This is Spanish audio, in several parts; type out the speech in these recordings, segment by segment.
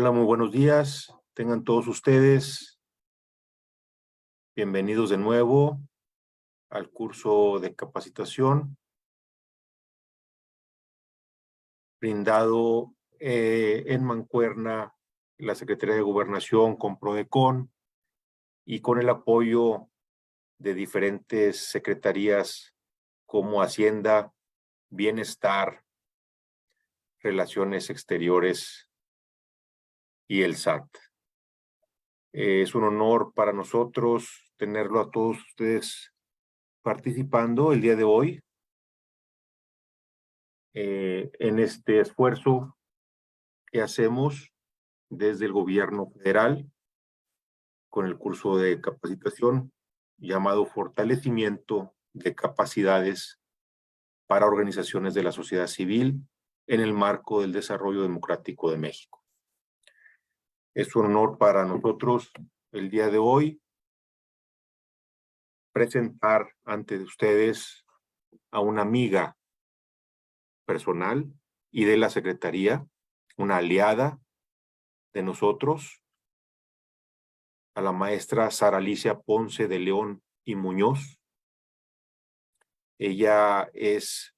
Hola, muy buenos días. Tengan todos ustedes bienvenidos de nuevo al curso de capacitación brindado en mancuerna la Secretaría de Gobernación con PRODECON y con el apoyo de diferentes secretarías como Hacienda, Bienestar, Relaciones Exteriores y el SAT. Es un honor para nosotros tenerlo a todos ustedes participando el día de hoy en este esfuerzo que hacemos desde el gobierno federal con el curso de capacitación llamado Fortalecimiento de Capacidades para Organizaciones de la Sociedad Civil en el marco del desarrollo democrático de México. Es un honor para nosotros el día de hoy presentar ante ustedes a una amiga personal y de la Secretaría, una aliada de nosotros, a la maestra Sara Alicia Ponce de León y Muñoz. Ella es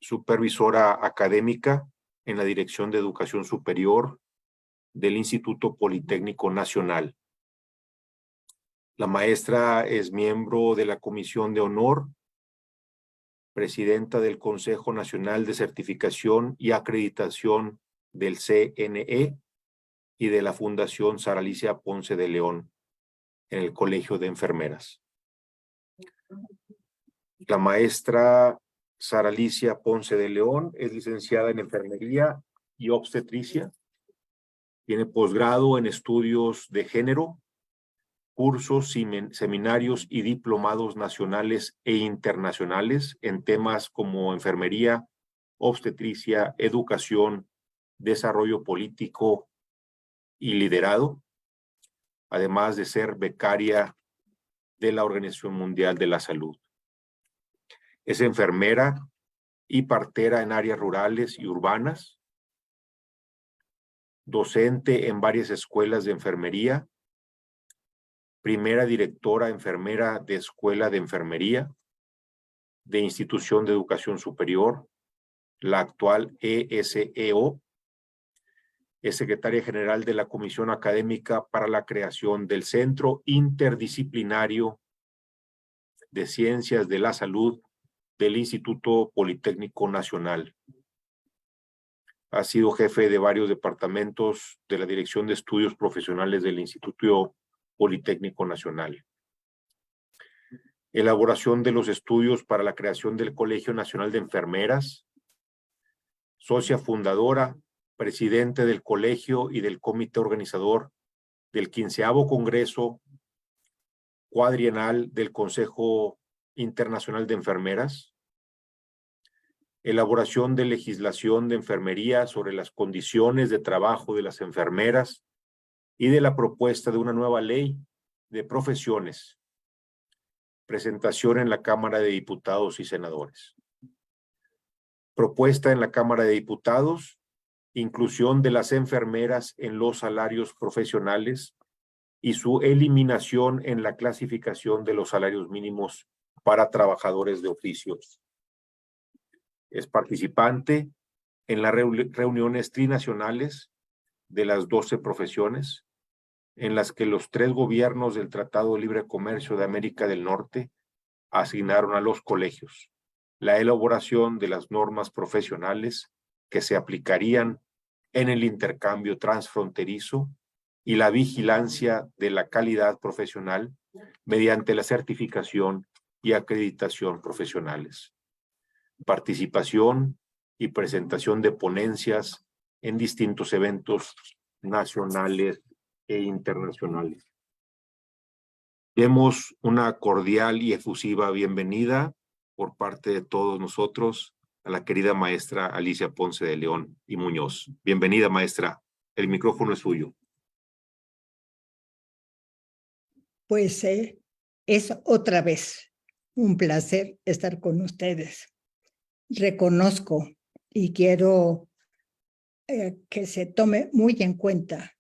supervisora académica en la Dirección de Educación Superior del Instituto Politécnico Nacional. La maestra es miembro de la Comisión de Honor, presidenta del Consejo Nacional de Certificación y Acreditación del CNE y de la Fundación Sara Alicia Ponce de León en el Colegio de Enfermeras. La maestra Sara Alicia Ponce de León es licenciada en Enfermería y Obstetricia. Tiene posgrado en Estudios de Género, cursos, seminarios y diplomados nacionales e internacionales en temas como enfermería, obstetricia, educación, desarrollo político y liderado, además de ser becaria de la Organización Mundial de la Salud. Es enfermera y partera en áreas rurales y urbanas, docente en varias escuelas de enfermería, primera directora enfermera de Escuela de Enfermería, de Institución de Educación Superior, la actual ESEO, es secretaria general de la Comisión Académica para la creación del Centro Interdisciplinario de Ciencias de la Salud del Instituto Politécnico Nacional. Ha sido jefe de varios departamentos de la Dirección de Estudios Profesionales del Instituto Politécnico Nacional. Elaboración de los estudios para la creación del Colegio Nacional de Enfermeras, socia fundadora, presidente del colegio y del comité organizador del 15º Congreso Cuadrienal del Consejo Internacional de Enfermeras, elaboración de legislación de enfermería sobre las condiciones de trabajo de las enfermeras y de la propuesta de una nueva ley de profesiones, presentación en la Cámara de Diputados y Senadores. Propuesta en la Cámara de Diputados, inclusión de las enfermeras en los salarios profesionales y su eliminación en la clasificación de los salarios mínimos para trabajadores de oficios. Es participante en las reuniones trinacionales de las 12 profesiones, en las que los 3 gobiernos del Tratado de Libre Comercio de América del Norte asignaron a los colegios la elaboración de las normas profesionales que se aplicarían en el intercambio transfronterizo y la vigilancia de la calidad profesional mediante la certificación y acreditación profesionales. Participación y presentación de ponencias en distintos eventos nacionales e internacionales. Demos una cordial y efusiva bienvenida por parte de todos nosotros a la querida maestra Alicia Ponce de León y Muñoz. Bienvenida, maestra. El micrófono es suyo. Pues es otra vez un placer estar con ustedes. Reconozco y quiero que se tome muy en cuenta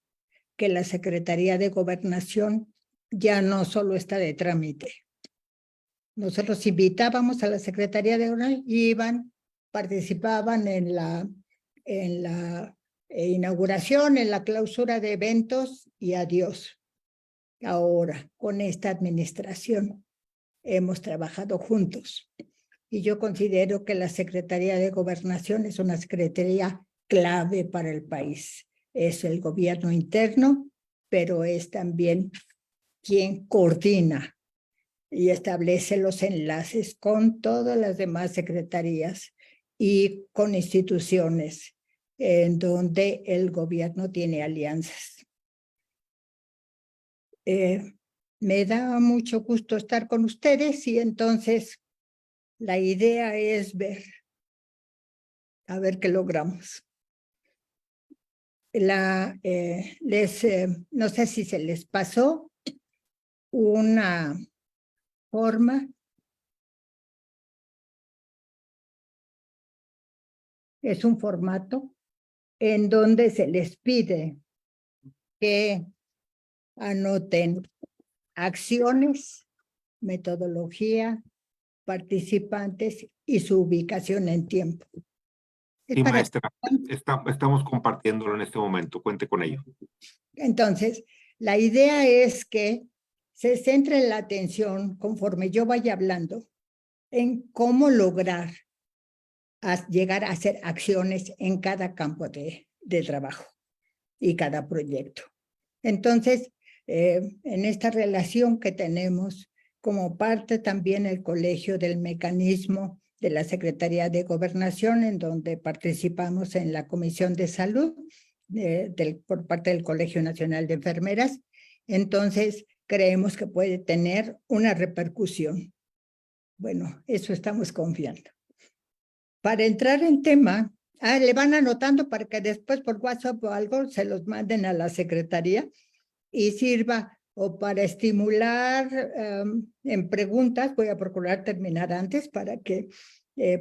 que la Secretaría de Gobernación ya no solo está de trámite. Nosotros invitábamos a la Secretaría de Gobernación, iban, participaban en la inauguración, en la clausura de eventos y adiós. Ahora, con esta administración, hemos trabajado juntos. Y yo considero que la Secretaría de Gobernación es una secretaría clave para el país. Es el gobierno interno, pero es también quien coordina y establece los enlaces con todas las demás secretarías y con instituciones en donde el gobierno tiene alianzas. Me da mucho gusto estar con ustedes y entonces la idea es ver, a ver qué logramos. No sé si se les pasó una forma. Es un formato en donde se les pide que anoten acciones, metodología, participantes y su ubicación en tiempo. Sí, maestra, estamos compartiéndolo en este momento, cuente con ello. Entonces, la idea es que se centre la atención, conforme yo vaya hablando, en cómo lograr llegar a hacer acciones en cada campo de trabajo y cada proyecto. Entonces, en esta relación que tenemos como parte también el Colegio del Mecanismo de la Secretaría de Gobernación, en donde participamos en la Comisión de Salud por parte del Colegio Nacional de Enfermeras. Entonces, creemos que puede tener una repercusión. Bueno, eso estamos confiando. Para entrar en tema, le van anotando para que después por WhatsApp o algo se los manden a la Secretaría y sirva o para estimular en preguntas. Voy a procurar terminar antes para que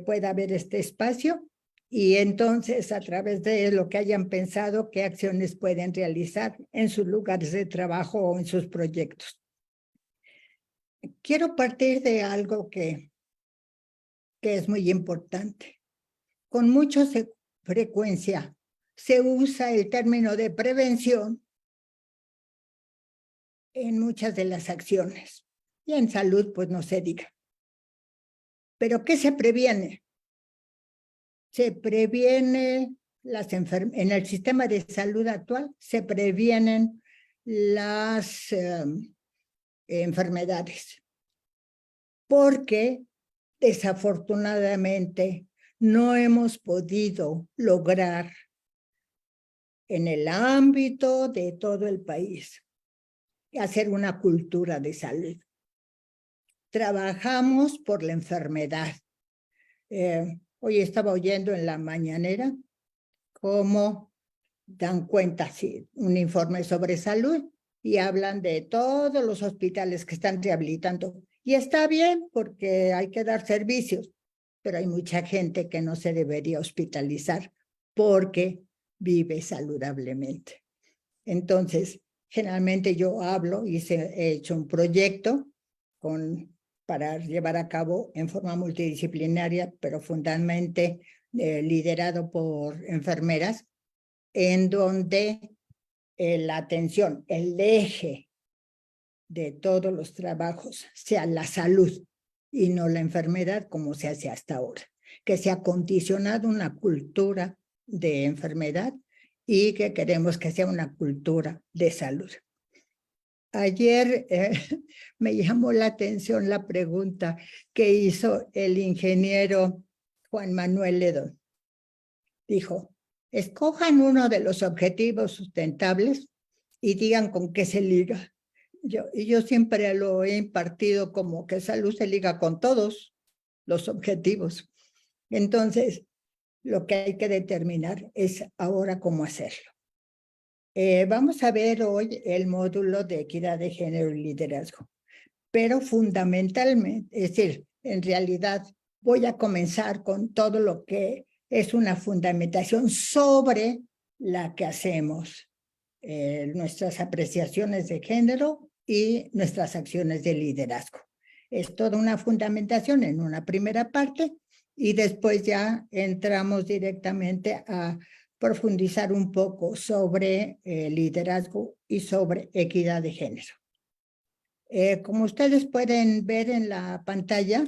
pueda haber este espacio y entonces a través de lo que hayan pensado, qué acciones pueden realizar en sus lugares de trabajo o en sus proyectos. Quiero partir de algo que es muy importante. Con mucha frecuencia se usa el término de prevención en muchas de las acciones. Y en salud, pues no se diga. ¿Pero qué se previene? Se previene en el sistema de salud actual, se previenen las enfermedades. Porque desafortunadamente no hemos podido lograr en el ámbito de todo el país hacer una cultura de salud. Trabajamos por la enfermedad. Hoy estaba oyendo en la mañanera cómo dan cuenta, sí, un informe sobre salud y hablan de todos los hospitales que están rehabilitando. Y está bien porque hay que dar servicios, pero hay mucha gente que no se debería hospitalizar porque vive saludablemente. Entonces, generalmente yo hablo y he hecho un proyecto para llevar a cabo en forma multidisciplinaria, pero fundamentalmente liderado por enfermeras, en donde la atención, el eje de todos los trabajos sea la salud y no la enfermedad como se hace hasta ahora, que se ha condicionado una cultura de enfermedad y que queremos que sea una cultura de salud. Ayer me llamó la atención la pregunta que hizo el ingeniero Juan Manuel Ledón. Dijo, escojan uno de los objetivos sustentables y digan con qué se liga. Yo siempre lo he impartido como que salud se liga con todos los objetivos. Entonces, lo que hay que determinar es ahora cómo hacerlo. Vamos a ver hoy el módulo de equidad de género y liderazgo, pero fundamentalmente, es decir, en realidad voy a comenzar con todo lo que es una fundamentación sobre la que hacemos, nuestras apreciaciones de género y nuestras acciones de liderazgo. Es toda una fundamentación en una primera parte y después ya entramos directamente a profundizar un poco sobre liderazgo y sobre equidad de género. Como ustedes pueden ver en la pantalla,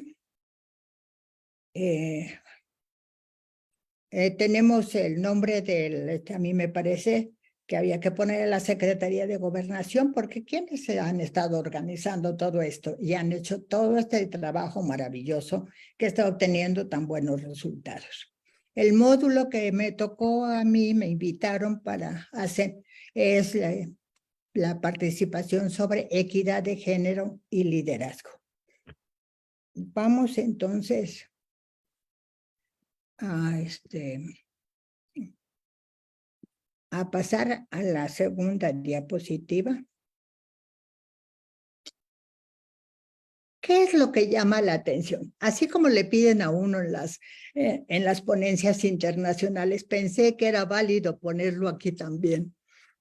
tenemos el nombre del, a mí me parece que había que poner en la Secretaría de Gobernación, porque quienes se han estado organizando todo esto y han hecho todo este trabajo maravilloso que está obteniendo tan buenos resultados. El módulo que me tocó a mí, me invitaron para hacer, es la participación sobre equidad de género y liderazgo. Vamos entonces a pasar a la segunda diapositiva. ¿Qué es lo que llama la atención? Así como le piden a uno en las ponencias internacionales, pensé que era válido ponerlo aquí también.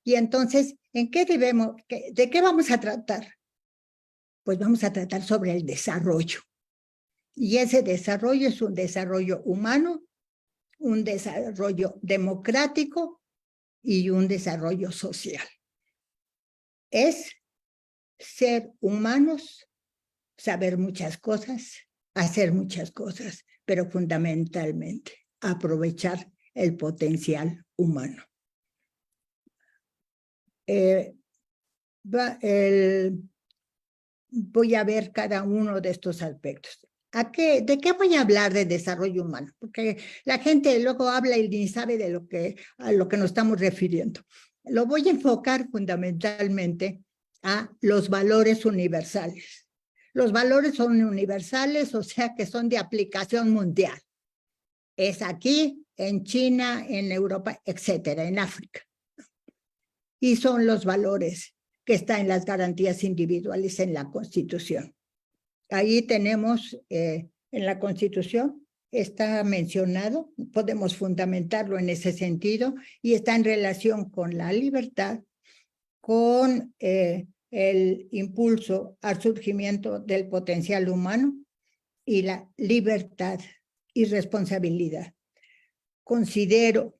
Y entonces, ¿en qué debemos, de qué vamos a tratar? Pues vamos a tratar sobre el desarrollo. Y ese desarrollo es un desarrollo humano, un desarrollo democrático y un desarrollo social. Es ser humanos, saber muchas cosas, hacer muchas cosas, pero fundamentalmente aprovechar el potencial humano. Voy a ver cada uno de estos aspectos. ¿De qué voy a hablar de desarrollo humano? Porque la gente luego habla y ni sabe de a lo que nos estamos refiriendo. Lo voy a enfocar fundamentalmente a los valores universales. Los valores son universales, o sea que son de aplicación mundial. Es aquí, en China, en Europa, etcétera, en África. Y son los valores que están en las garantías individuales en la Constitución. Ahí tenemos, en la Constitución, está mencionado, podemos fundamentarlo en ese sentido, y está en relación con la libertad, con el impulso al surgimiento del potencial humano y la libertad y responsabilidad. Considero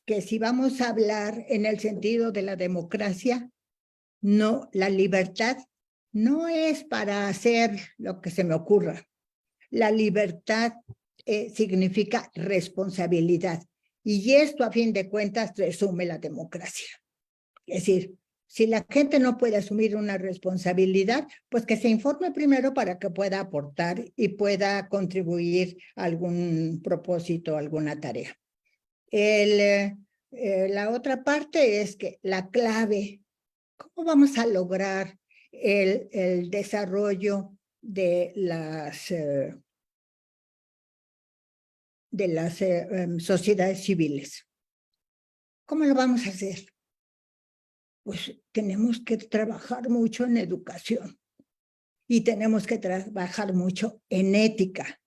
que si vamos a hablar en el sentido de la democracia, no, la libertad no es para hacer lo que se me ocurra. La libertad significa responsabilidad. Y esto, a fin de cuentas, resume la democracia. Es decir, si la gente no puede asumir una responsabilidad, pues que se informe primero para que pueda aportar y pueda contribuir a algún propósito, alguna tarea. La otra parte es que la clave, ¿cómo vamos a lograr el desarrollo de las sociedades civiles? ¿Cómo lo vamos a hacer? Pues tenemos que trabajar mucho en educación y tenemos que trabajar mucho en ética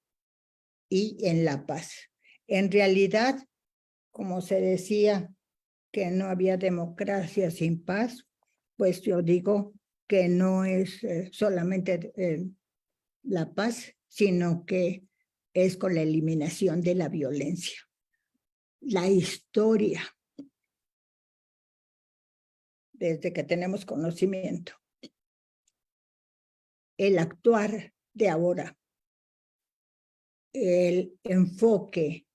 y en la paz. En realidad, como se decía que no había democracia sin paz, pues yo digo que no es solamente la paz, sino que es con la eliminación de la violencia. La historia, desde que tenemos conocimiento, el actuar de ahora, el enfoque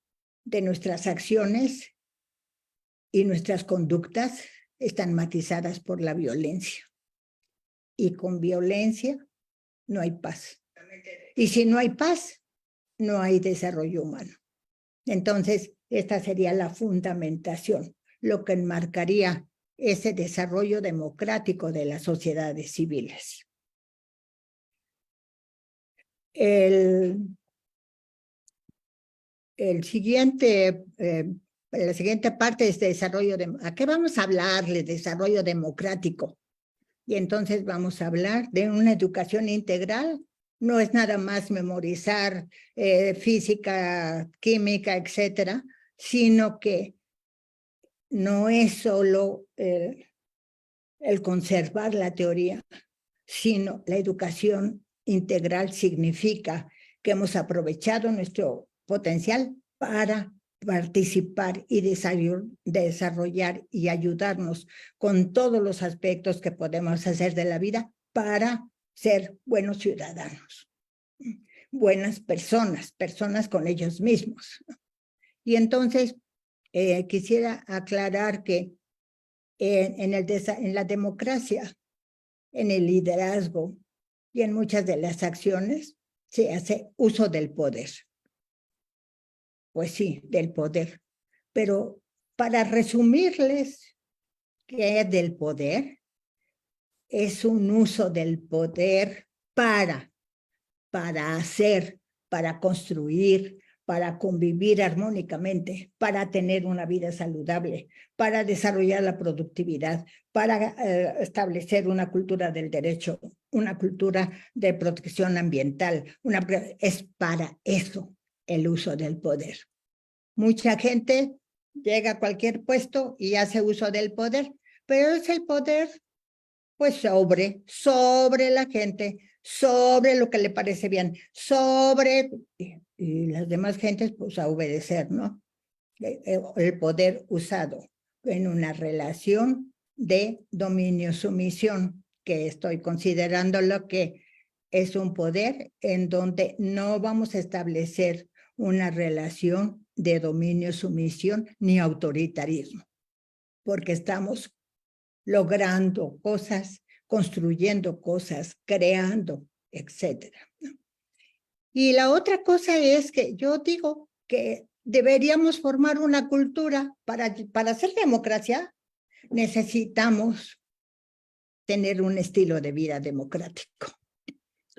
de nuestras acciones y nuestras conductas están matizadas por la violencia. Y con violencia no hay paz. Y si no hay paz, no hay desarrollo humano. Entonces, esta sería la fundamentación, lo que enmarcaría ese desarrollo democrático de las sociedades civiles. La siguiente parte es desarrollo. ¿A qué vamos a hablarle? Desarrollo democrático. Y entonces vamos a hablar de una educación integral. No es nada más memorizar física, química, etcétera, sino que no es solo el conservar la teoría, sino la educación integral significa que hemos aprovechado nuestro potencial para participar y desarrollar y ayudarnos con todos los aspectos que podemos hacer de la vida para ser buenos ciudadanos, buenas personas, personas con ellos mismos. Y entonces quisiera aclarar que en la democracia, en el liderazgo y en muchas de las acciones se hace uso del poder. Pues sí, del poder. Pero para resumirles qué es del poder, es un uso del poder para hacer, para construir, para convivir armónicamente, para tener una vida saludable, para desarrollar la productividad, para establecer una cultura del derecho, una cultura de protección ambiental. Es para eso el uso del poder. Mucha gente llega a cualquier puesto y hace uso del poder, pero es el poder pues sobre la gente, sobre lo que le parece bien, y las demás gentes pues a obedecer, ¿no? El poder usado en una relación de dominio-sumisión, que estoy considerando lo que es un poder en donde no vamos a establecer una relación de dominio-sumisión ni autoritarismo, porque estamos logrando cosas, construyendo cosas, creando, etc. Y la otra cosa es que yo digo que deberíamos formar una cultura para hacer democracia. Necesitamos tener un estilo de vida democrático.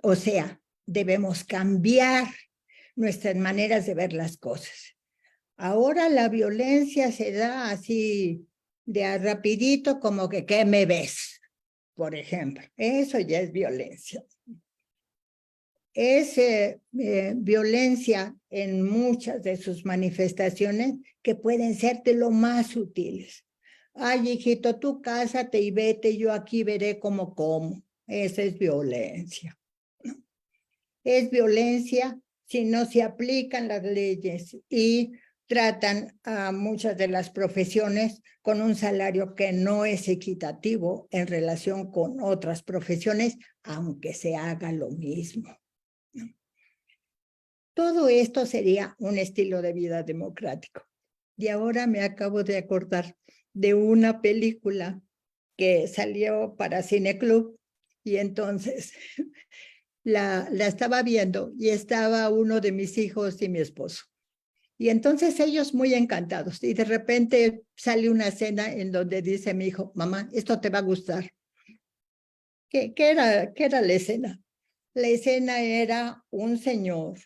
O sea, debemos cambiar nuestras maneras de ver las cosas. Ahora la violencia se da así de a rapidito, como que ¿qué me ves? Por ejemplo, eso ya es violencia. Es violencia en muchas de sus manifestaciones que pueden ser de lo más sutiles. Ay, hijito, tú cásate y vete, yo aquí veré cómo como. Esa es violencia. Es violencia si no se aplican las leyes y tratan a muchas de las profesiones con un salario que no es equitativo en relación con otras profesiones, aunque se haga lo mismo. Todo esto sería un estilo de vida democrático. Y ahora me acabo de acordar de una película que salió para Cineclub y entonces la estaba viendo y estaba uno de mis hijos y mi esposo. Y entonces ellos muy encantados. Y de repente sale una escena en donde dice mi hijo, mamá, esto te va a gustar. ¿Qué era la escena? La escena era un señor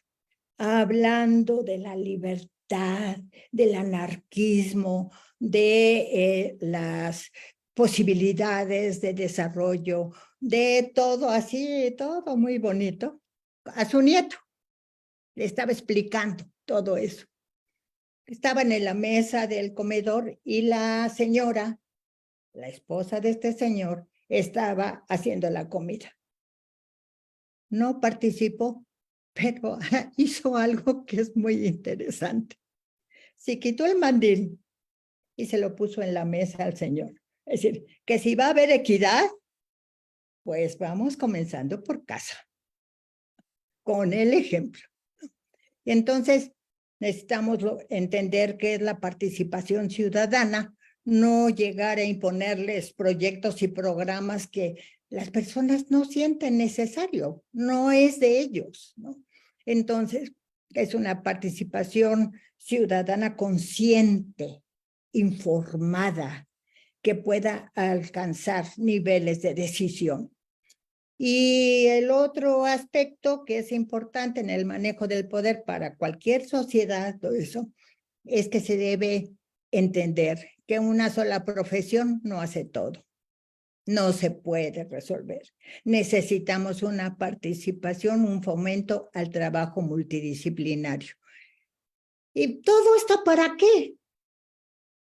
hablando de la libertad, del anarquismo, de las posibilidades de desarrollo, de todo así, todo muy bonito. A su nieto le estaba explicando todo eso. Estaban en la mesa del comedor y la señora, la esposa de este señor, estaba haciendo la comida. No participó, pero hizo algo que es muy interesante. Se quitó el mandil y se lo puso en la mesa al señor. Es decir, que si va a haber equidad, pues vamos comenzando por casa, con el ejemplo. Entonces, necesitamos entender qué es la participación ciudadana, no llegar a imponerles proyectos y programas que las personas no sienten necesario, no es de ellos, ¿no? Entonces, es una participación ciudadana consciente, informada, que pueda alcanzar niveles de decisión. Y el otro aspecto que es importante en el manejo del poder para cualquier sociedad, todo eso, es que se debe entender que una sola profesión no hace todo. No se puede resolver. Necesitamos una participación, un fomento al trabajo multidisciplinario. ¿Y todo esto para qué?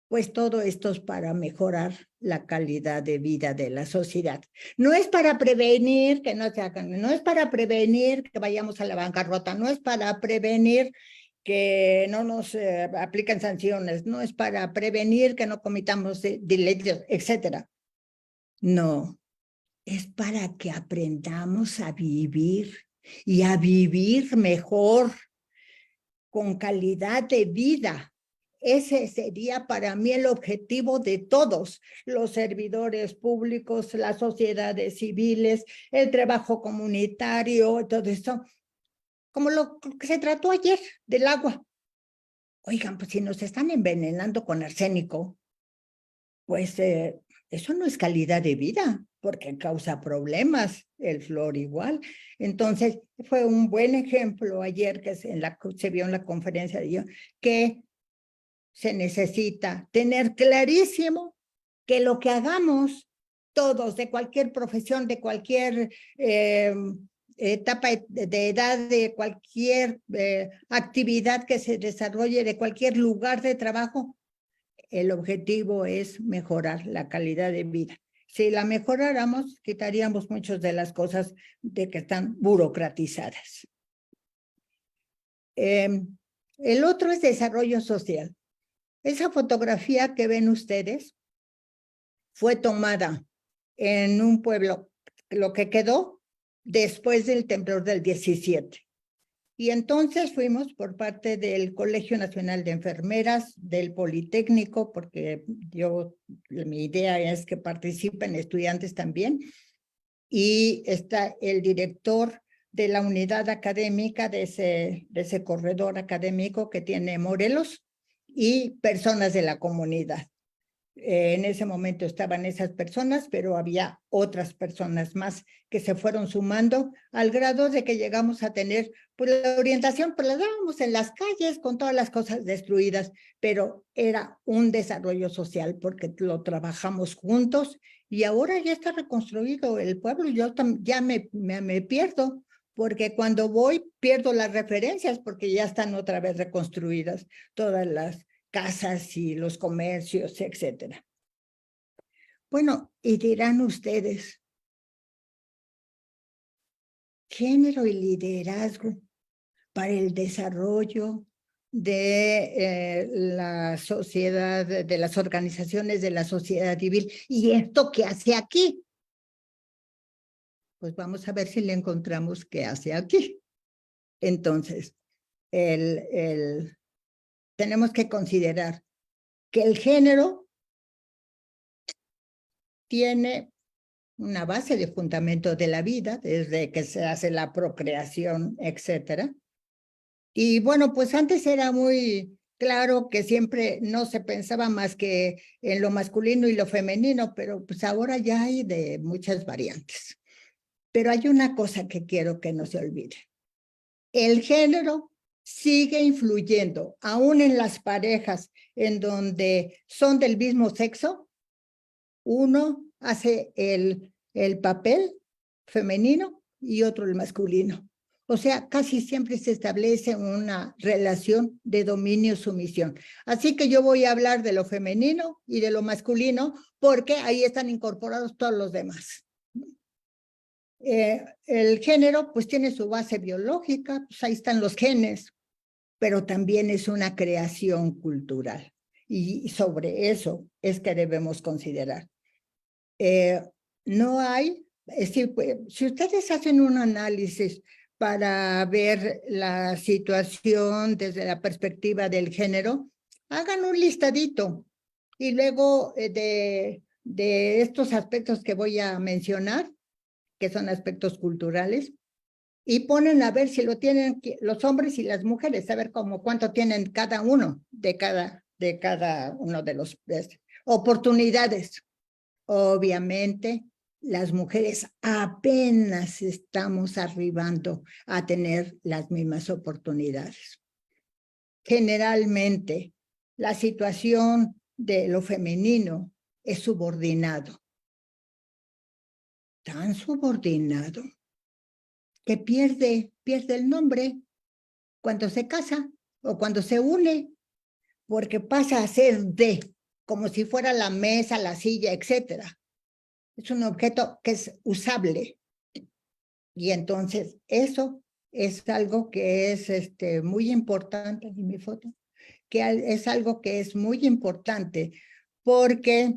Pues todo esto es para mejorar la calidad de vida de la sociedad. No es para prevenir que no se hagan, no es para prevenir que vayamos a la bancarrota, no es para prevenir que no nos apliquen sanciones, no es para prevenir que no cometamos delitos, etcétera. No, es para que aprendamos a vivir y a vivir mejor, con calidad de vida. Ese sería para mí el objetivo de todos, los servidores públicos, las sociedades civiles, el trabajo comunitario, todo esto, como lo que se trató ayer del agua. Oigan, pues si nos están envenenando con arsénico, pues eso no es calidad de vida, porque causa problemas, el flor igual. Entonces, fue un buen ejemplo ayer que se vio en la conferencia de yo, que se necesita tener clarísimo que lo que hagamos todos, de cualquier profesión, de cualquier etapa de edad, de cualquier actividad que se desarrolle, de cualquier lugar de trabajo, el objetivo es mejorar la calidad de vida. Si la mejoráramos, quitaríamos muchas de las cosas de que están burocratizadas. El otro es desarrollo social. Esa fotografía que ven ustedes fue tomada en un pueblo, lo que quedó después del temblor del 17. Y entonces fuimos por parte del Colegio Nacional de Enfermeras, del Politécnico, porque mi idea es que participen estudiantes también, y está el director de la unidad académica de ese corredor académico que tiene Morelos, y personas de la comunidad. En ese momento estaban esas personas, pero había otras personas más que se fueron sumando al grado de que llegamos a tener, pues la orientación, pues la dábamos en las calles con todas las cosas destruidas, pero era un desarrollo social porque lo trabajamos juntos y ahora ya está reconstruido el pueblo. Yo ya me pierdo, porque cuando voy pierdo las referencias porque ya están otra vez reconstruidas todas las casas y los comercios, etcétera. Bueno, y dirán ustedes, género y liderazgo para el desarrollo de la sociedad, de las organizaciones de la sociedad civil. ¿Y esto qué hace aquí? Pues vamos a ver si le encontramos qué hace aquí. Entonces, tenemos que considerar que el género tiene una base de fundamento de la vida, desde que se hace la procreación, etcétera. Y bueno, pues antes era muy claro que siempre no se pensaba más que en lo masculino y lo femenino, pero pues ahora ya hay de muchas variantes. Pero hay una cosa que quiero que no se olvide. El género sigue influyendo, aún en las parejas en donde son del mismo sexo. Uno hace el papel femenino y otro el masculino. O sea, casi siempre se establece una relación de dominio-sumisión. Así que yo voy a hablar de lo femenino y de lo masculino porque ahí están incorporados todos los demás. El género pues tiene su base biológica, pues ahí están los genes, pero también es una creación cultural. Y sobre eso es que debemos considerar. No hay, si ustedes hacen un análisis para ver la situación desde la perspectiva del género, hagan un listadito y luego de estos aspectos que voy a mencionar, que son aspectos culturales, y ponen a ver si lo tienen los hombres y las mujeres, a ver cuánto tienen cada uno de cada uno de los oportunidades. Obviamente, las mujeres apenas estamos arribando a tener las mismas oportunidades. Generalmente, la situación de lo femenino es subordinado. Tan subordinado que pierde el nombre cuando se casa o cuando se une, porque pasa a ser de. como si fuera la mesa, la silla, etcétera. Es un objeto que es usable. Y entonces eso es algo que es muy importante en mi foto, que es algo que es muy importante porque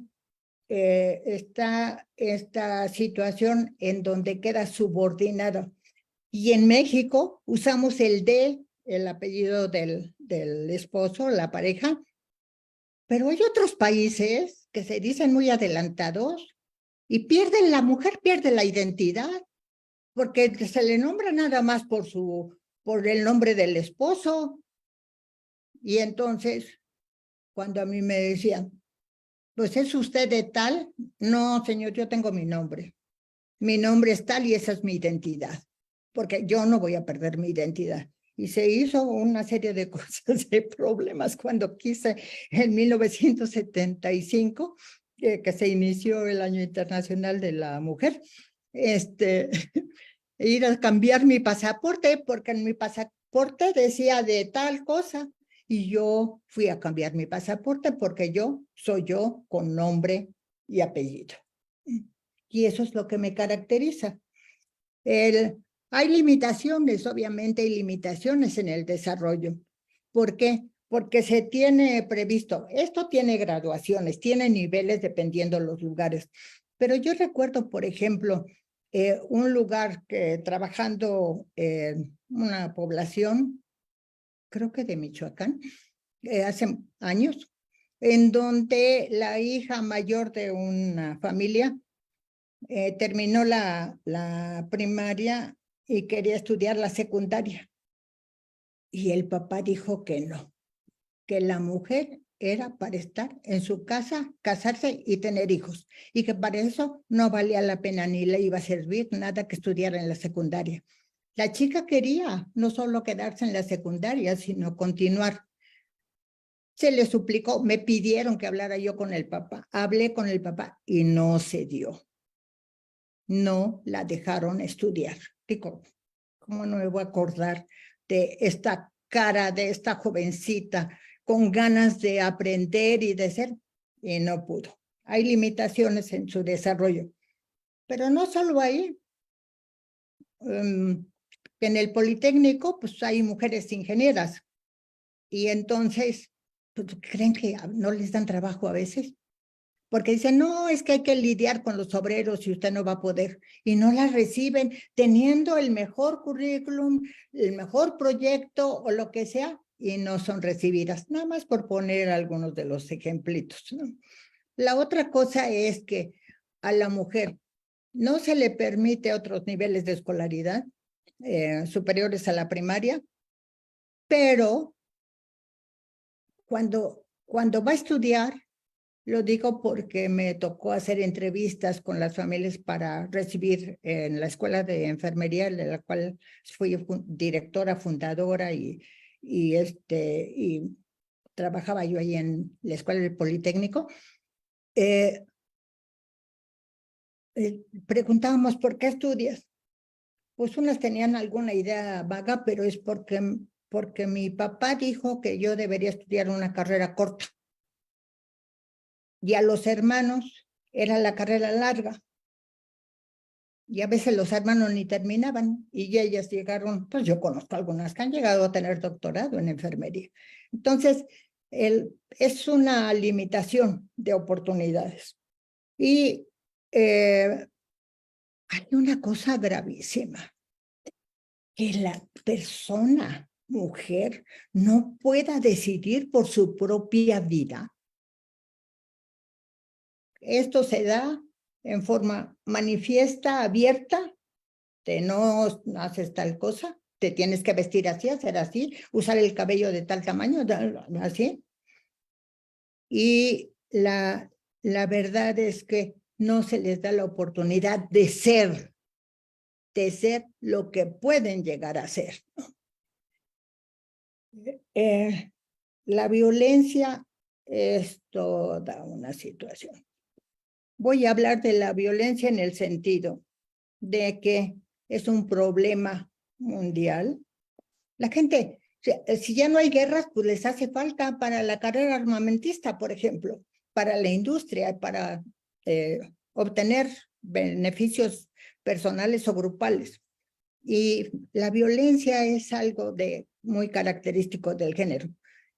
está esta situación en donde queda subordinado. Y en México usamos el apellido del esposo, la pareja, pero hay otros países que se dicen muy adelantados y la mujer pierde la identidad porque se le nombra nada más por el nombre del esposo. Y entonces, cuando a mí me decían, pues ¿es usted de tal? No, señor, yo tengo mi nombre. Mi nombre es tal y esa es mi identidad, porque yo no voy a perder mi identidad. Y se hizo una serie de cosas, de problemas cuando quise en 1975, que se inició el Año Internacional de la Mujer, ir a cambiar mi pasaporte, porque en mi pasaporte decía de tal cosa, y yo fui a cambiar mi pasaporte porque yo soy yo con nombre y apellido. Y eso es lo que me caracteriza. Hay limitaciones, obviamente hay limitaciones en el desarrollo. ¿Por qué? Porque se tiene previsto, esto tiene graduaciones, tiene niveles dependiendo los lugares. Pero yo recuerdo, por ejemplo, un lugar que trabajando en una población, creo que de Michoacán, hace años, en donde la hija mayor de una familia terminó la primaria y quería estudiar la secundaria. Y el papá dijo que no, que la mujer era para estar en su casa, casarse y tener hijos, y que para eso no valía la pena ni le iba a servir nada que estudiara en la secundaria. La chica quería no solo quedarse en la secundaria, sino continuar. Se le suplicó, me pidieron que hablara yo con el papá, hablé con el papá y no se dio. No la dejaron estudiar. Digo, ¿cómo no me voy a acordar de esta cara de esta jovencita con ganas de aprender y de ser? Y no pudo. Hay limitaciones en su desarrollo. Pero no solo ahí. En el Politécnico, pues hay mujeres ingenieras. Y entonces, pues, ¿creen que no les dan trabajo a veces? Porque dicen, no, es que hay que lidiar con los obreros y usted no va a poder. Y no las reciben teniendo el mejor currículum, el mejor proyecto o lo que sea, y no son recibidas. Nada más por poner algunos de los ejemplitos, ¿no? La otra cosa es que a la mujer no se le permite otros niveles de escolaridad superiores a la primaria, pero cuando va a estudiar, lo digo porque me tocó hacer entrevistas con las familias para recibir en la escuela de enfermería, de la cual fui directora, fundadora y trabajaba yo ahí en la escuela del Politécnico. Preguntábamos, ¿por qué estudias? Pues unas tenían alguna idea vaga, pero es porque mi papá dijo que yo debería estudiar una carrera corta. Y a los hermanos era la carrera larga. Y a veces los hermanos ni terminaban. Y ellas llegaron, pues yo conozco algunas que han llegado a tener doctorado en enfermería. Entonces, es una limitación de oportunidades. Y hay una cosa gravísima, que la persona, mujer, no pueda decidir por su propia vida. Esto se da en forma manifiesta, abierta, de no haces tal cosa, te tienes que vestir así, hacer así, usar el cabello de tal tamaño, así. Y la verdad es que no se les da la oportunidad de ser lo que pueden llegar a ser. La violencia es toda una situación. Voy a hablar de la violencia en el sentido de que es un problema mundial. La gente, si ya no hay guerras, pues les hace falta para la carrera armamentista, por ejemplo. para la industria, para obtener beneficios personales o grupales. Y la violencia es algo muy característico del género.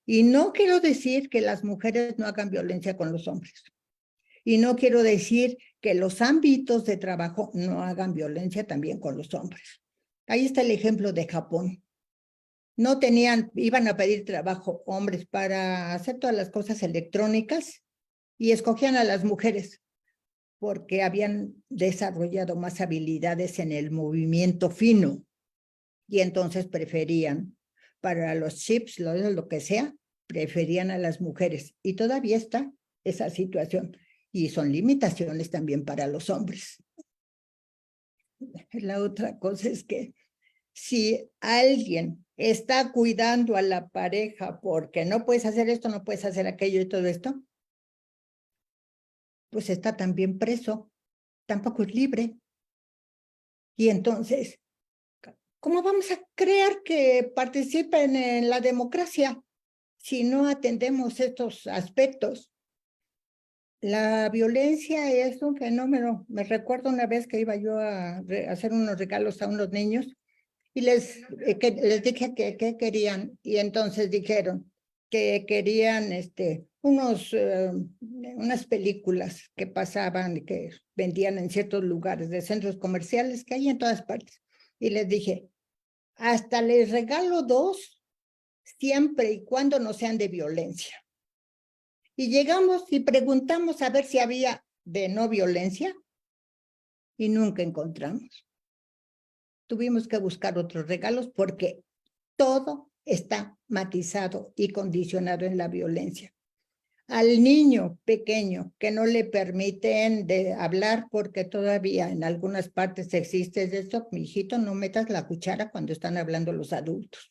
Y no quiero decir que las mujeres no hagan violencia con los hombres. Y no quiero decir que los ámbitos de trabajo no hagan violencia también con los hombres. Ahí está el ejemplo de Japón. No tenían, iban a pedir trabajo hombres para hacer todas las cosas electrónicas y escogían a las mujeres porque habían desarrollado más habilidades en el movimiento fino y entonces preferían para los chips, lo que sea, preferían a las mujeres y todavía está esa situación y son limitaciones también para los hombres. La otra cosa es que si alguien está cuidando a la pareja porque no puedes hacer esto, no puedes hacer aquello y todo esto, pues está también preso, tampoco es libre. Y entonces, ¿cómo vamos a creer que participen en la democracia si no atendemos estos aspectos? La violencia es un fenómeno. Me recuerdo una vez que iba yo a hacer unos regalos a unos niños y les dije que querían, y entonces dijeron que querían unas películas que pasaban, que vendían en ciertos lugares de centros comerciales que hay en todas partes. Y les dije, hasta les regalo 2, siempre y cuando no sean de violencia. Y llegamos y preguntamos a ver si había de no violencia y nunca encontramos. Tuvimos que buscar otros regalos porque todo está matizado y condicionado en la violencia. Al niño pequeño que no le permiten de hablar porque todavía en algunas partes existe esto, mi hijito, no metas la cuchara cuando están hablando los adultos.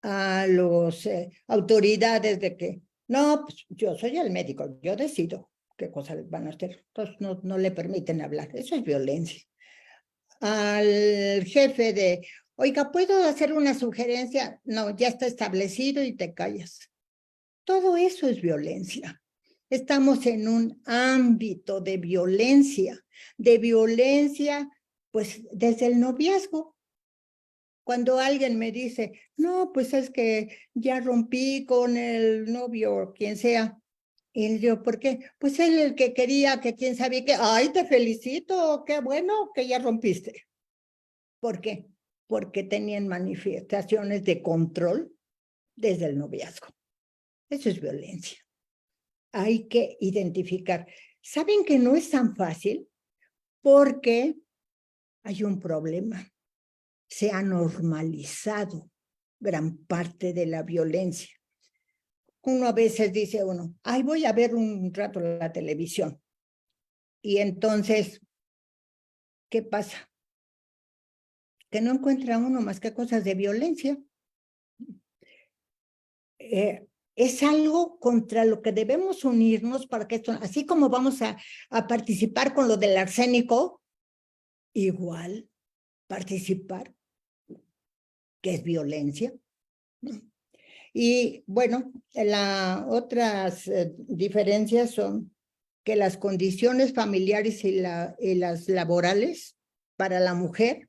A los autoridades de que, no, pues yo soy el médico, yo decido qué cosas van a hacer. Entonces no le permiten hablar, eso es violencia. Al jefe de, oiga, ¿puedo hacer una sugerencia? No, ya está establecido y te callas. Todo eso es violencia. Estamos en un ámbito de violencia, pues desde el noviazgo. Cuando alguien me dice, no, pues es que ya rompí con el novio o quien sea. Y yo, ¿por qué? Pues él el que quería, que quién sabe qué. Ay, te felicito, qué bueno que ya rompiste. ¿Por qué? Porque tenían manifestaciones de control desde el noviazgo. Eso es violencia. Hay que identificar. ¿Saben que no es tan fácil? Porque hay un problema. Se ha normalizado gran parte de la violencia. Uno a veces dice ay, voy a ver un rato la televisión. Y entonces, ¿qué pasa? Que no encuentra uno más que cosas de violencia. Es algo contra lo que debemos unirnos para que esto, así como vamos a participar con lo del arsénico, igual participar, que es violencia. Y bueno, las otras diferencias son que las condiciones familiares y las laborales para la mujer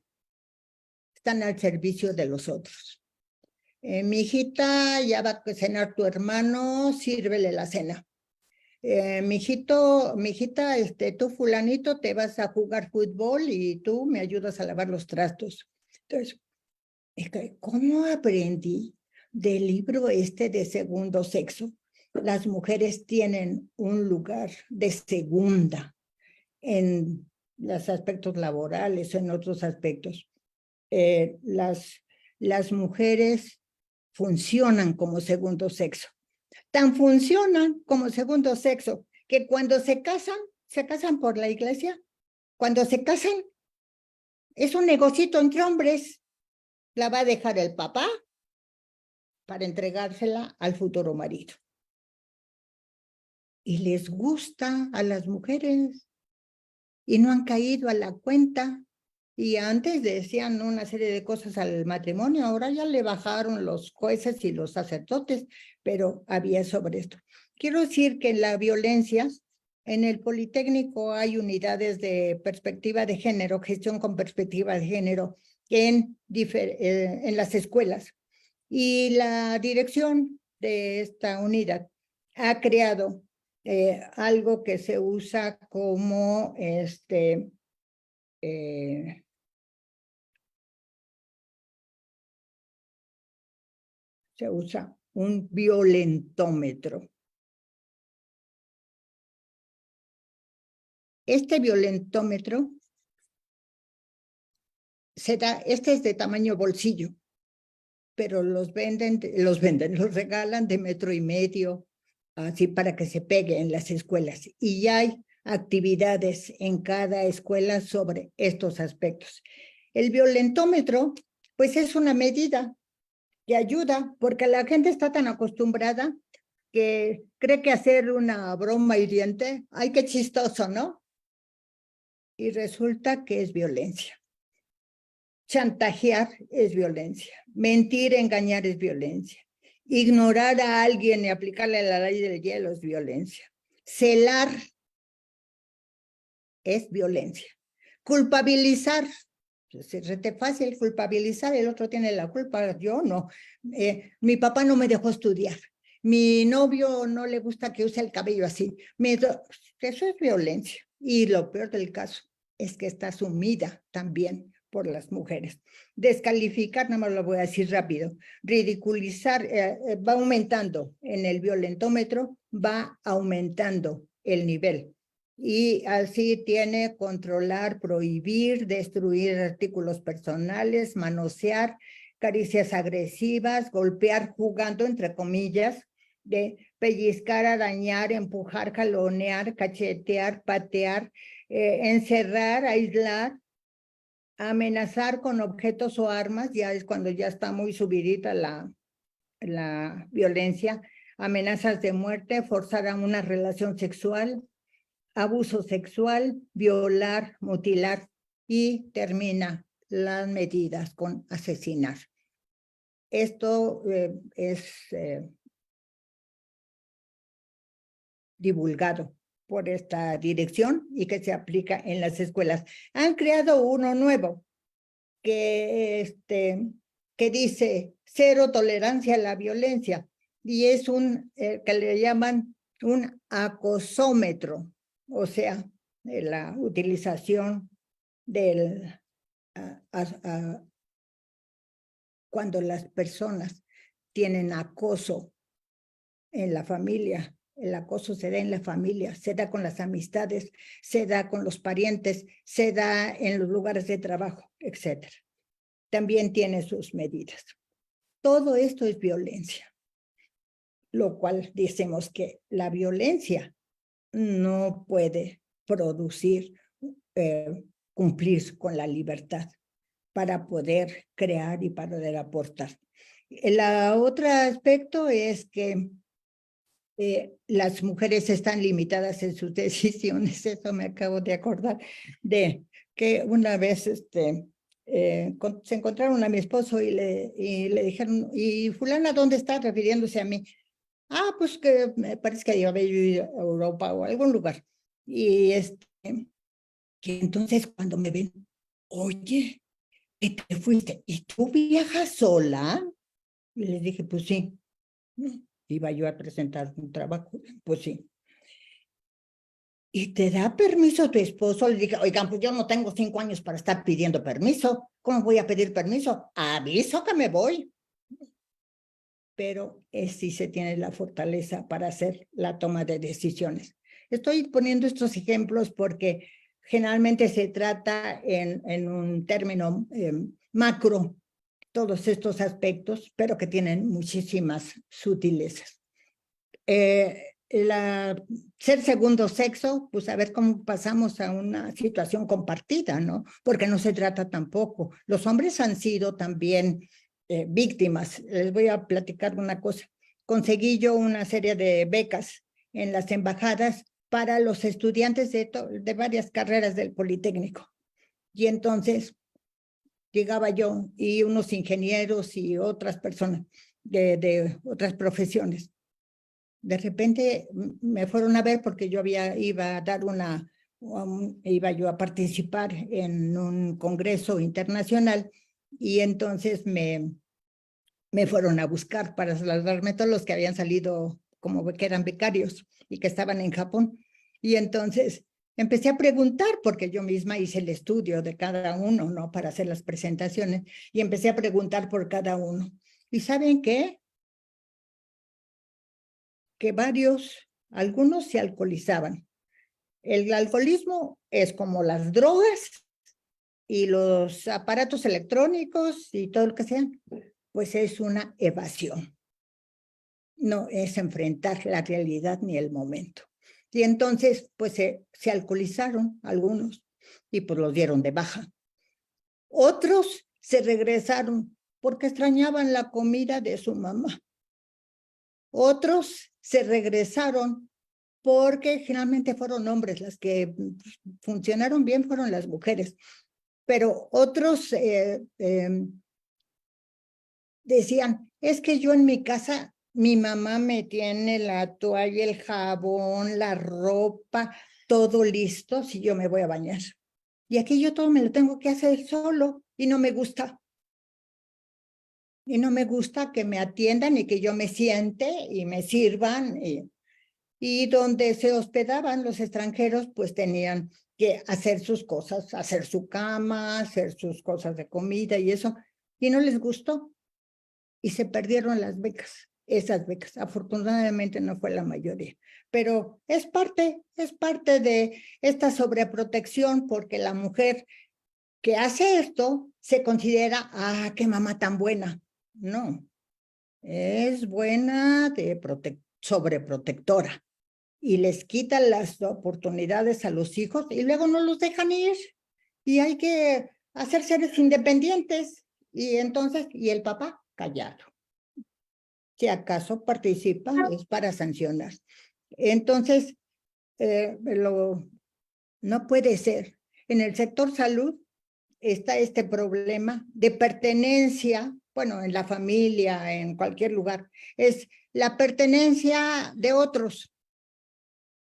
están al servicio de los otros. Mi hijita, ya va a cenar tu hermano, sírvele la cena. Mi hijita, tú fulanito te vas a jugar fútbol y tú me ayudas a lavar los trastos. Entonces, ¿cómo aprendí del libro de Segundo Sexo? Las mujeres tienen un lugar de segunda en los aspectos laborales, en otros aspectos. Las mujeres funcionan como segundo sexo. Tan funcionan como segundo sexo que cuando se casan por la iglesia. Cuando se casan, es un negocito entre hombres. La va a dejar el papá para entregársela al futuro marido. Y les gusta a las mujeres y no han caído a la cuenta. Y antes decían una serie de cosas al matrimonio, ahora ya le bajaron los jueces y los sacerdotes, pero había sobre esto. quiero decir que la violencia, en el Politécnico hay unidades de perspectiva de género, gestión con perspectiva de género en las escuelas. Y la dirección de esta unidad ha creado algo que se usa como se usa un violentómetro. Este violentómetro este es de tamaño bolsillo, pero los regalan de 1.5 metros, así para que se pegue en las escuelas. Y ya hay actividades en cada escuela sobre estos aspectos. El violentómetro, pues es una medida que ayuda, porque la gente está tan acostumbrada que cree que hacer una broma hiriente, ay, qué chistoso, ¿no? Y resulta que es violencia. Chantajear es violencia. Mentir, engañar es violencia. Ignorar a alguien y aplicarle la ley del hielo es violencia. Celar es violencia. Culpabilizar, es rete fácil culpabilizar, el otro tiene la culpa, yo no. Mi papá no me dejó estudiar. Mi novio no le gusta que use el cabello así. Eso es violencia. Y lo peor del caso es que está sumida también por las mujeres. Descalificar, nada más lo voy a decir rápido, ridiculizar, va aumentando en el violentómetro, va aumentando el nivel. Y así tiene controlar, prohibir, destruir artículos personales, manosear, caricias agresivas, golpear jugando, entre comillas, de pellizcar, arañar, empujar, jalonear, cachetear, patear, encerrar, aislar, amenazar con objetos o armas, ya es cuando ya está muy subidita la violencia, amenazas de muerte, forzar a una relación sexual, abuso sexual, violar, mutilar, y termina las medidas con asesinar. Esto es divulgado por esta dirección y que se aplica en las escuelas. Han creado uno nuevo que dice cero tolerancia a la violencia, y es que le llaman un acosómetro, o sea, de la utilización del cuando las personas tienen acoso en la familia. El acoso se da en la familia, se da con las amistades, se da con los parientes, se da en los lugares de trabajo, etc. También tiene sus medidas. Todo esto es violencia, lo cual decimos que la violencia no puede producir, cumplir con la libertad para poder crear y para poder aportar. El otro aspecto es que las mujeres están limitadas en sus decisiones. Eso me acabo de acordar de que una vez se encontraron a mi esposo y le dijeron, ¿y fulana dónde está? Refiriéndose a mí. Ah, pues que me parece que había ido a Europa o a algún lugar. Y que entonces cuando me ven, oye, ¿qué te fuiste? ¿Y tú viajas sola? Y les dije, pues sí. Iba yo a presentar un trabajo, pues sí. ¿Y te da permiso tu esposo? Le dije, oigan, pues yo no tengo 5 años para estar pidiendo permiso. ¿Cómo voy a pedir permiso? Aviso que me voy. Pero sí se tiene la fortaleza para hacer la toma de decisiones. Estoy poniendo estos ejemplos porque generalmente se trata en un término macro, todos estos aspectos, pero que tienen muchísimas sutilezas. Ser segundo sexo, pues a ver cómo pasamos a una situación compartida, ¿no? Porque no se trata tampoco. Los hombres han sido también víctimas. Les voy a platicar una cosa. Conseguí yo una serie de becas en las embajadas para los estudiantes de varias carreras del Politécnico. Y entonces llegaba yo y unos ingenieros y otras personas de otras profesiones. de repente me fueron a ver porque yo iba a dar iba yo a participar en un congreso internacional y entonces me fueron a buscar para saludarme todos los que habían salido como que eran becarios y que estaban en Japón. Y entonces empecé a preguntar, porque yo misma hice el estudio de cada uno, ¿no? Para hacer las presentaciones, y empecé a preguntar por cada uno. ¿Y saben qué? Que algunos se alcoholizaban. El alcoholismo es como las drogas y los aparatos electrónicos y todo lo que sean, pues es una evasión. No es enfrentar la realidad ni el momento. Y entonces, pues se alcoholizaron algunos y pues los dieron de baja. Otros se regresaron porque extrañaban la comida de su mamá. Otros se regresaron porque generalmente fueron hombres, las que funcionaron bien fueron las mujeres, pero otros decían, es que yo en mi casa, mi mamá me tiene la toalla, el jabón, la ropa, todo listo si yo me voy a bañar. Y aquí yo todo me lo tengo que hacer solo y no me gusta. Y no me gusta que me atiendan y que yo me siente y me sirvan. Y donde se hospedaban los extranjeros, pues tenían que hacer sus cosas, hacer su cama, hacer sus cosas de comida y eso. Y no les gustó. Y se perdieron las becas, esas becas. Afortunadamente no fue la mayoría, pero es parte de esta sobreprotección porque la mujer que hace esto se considera, qué mamá tan buena. No, es buena de sobreprotectora y les quitan las oportunidades a los hijos y luego no los dejan ir y hay que hacer seres independientes y entonces, y el papá callado. Si acaso participa, es para sancionar. Entonces, no puede ser. En el sector salud está este problema de pertenencia, bueno, en la familia, en cualquier lugar, es la pertenencia de otros.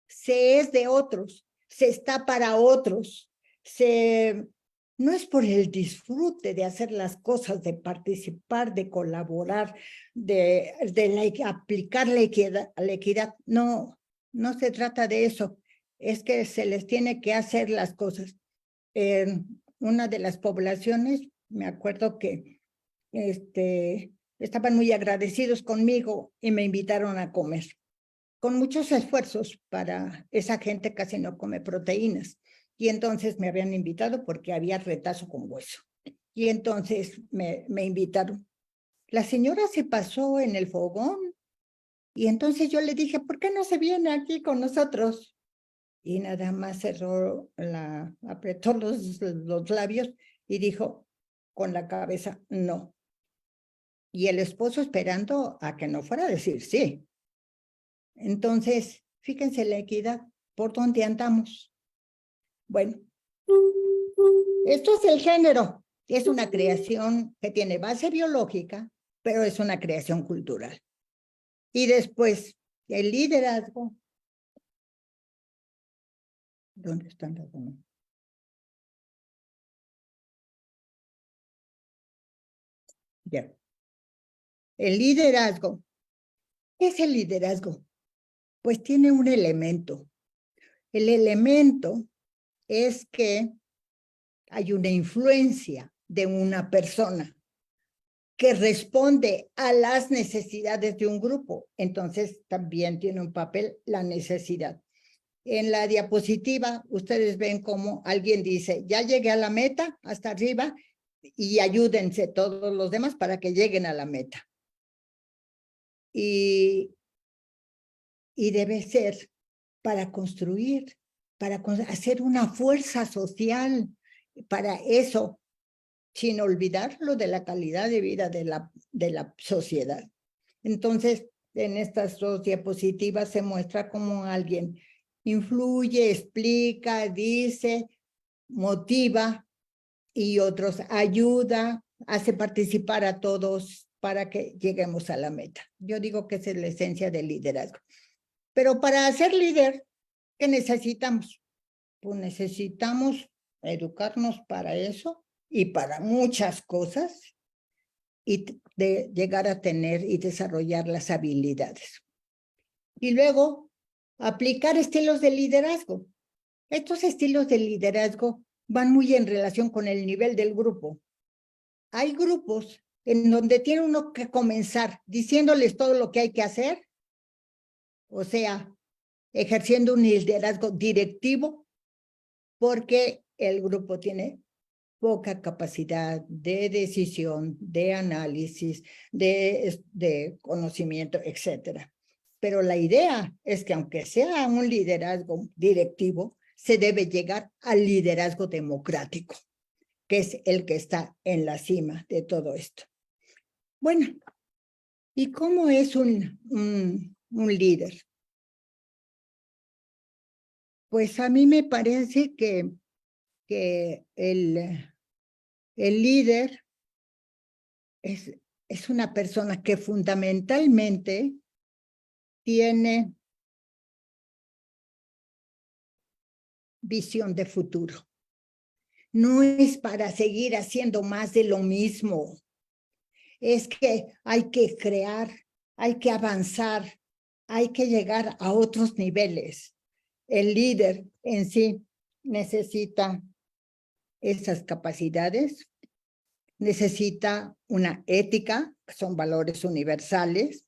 Se es de otros, se está para otros, no es por el disfrute de hacer las cosas, de participar, de colaborar, de aplicar la equidad. No, no se trata de eso. Es que se les tiene que hacer las cosas. En una de las poblaciones, me acuerdo que estaban muy agradecidos conmigo y me invitaron a comer. Con muchos esfuerzos para esa gente casi no come proteínas. Y entonces me habían invitado porque había retazo con hueso. Y entonces me invitaron. La señora se pasó en el fogón y entonces yo le dije, ¿por qué no se viene aquí con nosotros? Y nada más apretó los labios y dijo con la cabeza, no. Y el esposo esperando a que no fuera a decir sí. Entonces, fíjense la equidad, por dónde andamos. Bueno, esto es el género. Es una creación que tiene base biológica, pero es una creación cultural. Y después, el liderazgo. ¿Dónde están las demás? Ya. El liderazgo. ¿Qué es el liderazgo? Pues tiene un elemento. El elemento es que hay una influencia de una persona que responde a las necesidades de un grupo. Entonces, también tiene un papel la necesidad. En la diapositiva, ustedes ven cómo alguien dice, ya llegué a la meta, hasta arriba, y ayúdense todos los demás para que lleguen a la meta. Y debe ser para construir, para hacer una fuerza social, para eso, sin olvidar lo de la calidad de vida de la sociedad. Entonces, en estas dos diapositivas se muestra cómo alguien influye, explica, dice, motiva y otros ayuda, hace participar a todos para que lleguemos a la meta. Yo digo que esa es la esencia del liderazgo. Pero para ser líder, ¿qué necesitamos? Pues necesitamos educarnos para eso y para muchas cosas y de llegar a tener y desarrollar las habilidades. Y luego, aplicar estilos de liderazgo. Estos estilos de liderazgo van muy en relación con el nivel del grupo. Hay grupos en donde tiene uno que comenzar diciéndoles todo lo que hay que hacer, o sea, ejerciendo un liderazgo directivo, porque el grupo tiene poca capacidad de decisión, de análisis, de conocimiento, etcétera. Pero la idea es que aunque sea un liderazgo directivo, se debe llegar al liderazgo democrático, que es el que está en la cima de todo esto. Bueno, ¿y cómo es un líder? Pues a mí me parece que el líder es una persona que fundamentalmente tiene visión de futuro. No es para seguir haciendo más de lo mismo. Es que hay que crear, hay que avanzar, hay que llegar a otros niveles. El líder en sí necesita esas capacidades, necesita una ética, que son valores universales,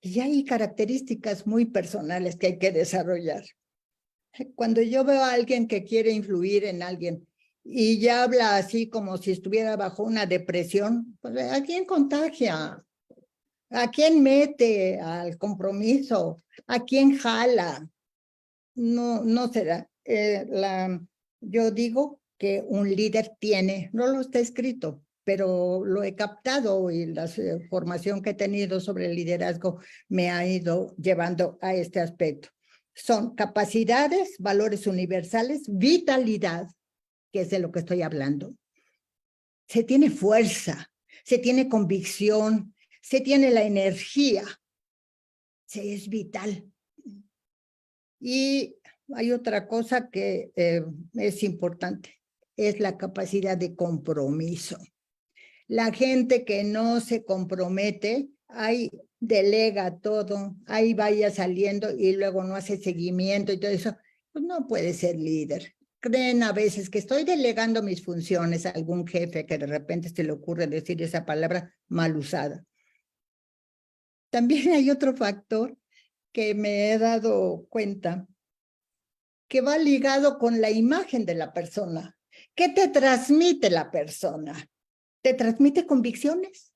y hay características muy personales que hay que desarrollar. Cuando yo veo a alguien que quiere influir en alguien y ya habla así como si estuviera bajo una depresión, pues ¿a quién contagia? ¿A quién mete al compromiso? ¿A quién jala? No, no será. Yo digo que un líder tiene, no lo está escrito, pero lo he captado y la formación que he tenido sobre el liderazgo me ha ido llevando a este aspecto. Son capacidades, valores universales, vitalidad, que es de lo que estoy hablando. Se tiene fuerza, se tiene convicción, se tiene la energía, se es vital. Y hay otra cosa que es importante, es la capacidad de compromiso. La gente que no se compromete, ahí delega todo, ahí vaya saliendo y luego no hace seguimiento y todo eso, pues no puede ser líder. Creen a veces que estoy delegando mis funciones a algún jefe que de repente se le ocurre decir esa palabra mal usada. También hay otro factor que me he dado cuenta, que va ligado con la imagen de la persona. ¿Qué te transmite la persona? ¿Te transmite convicciones?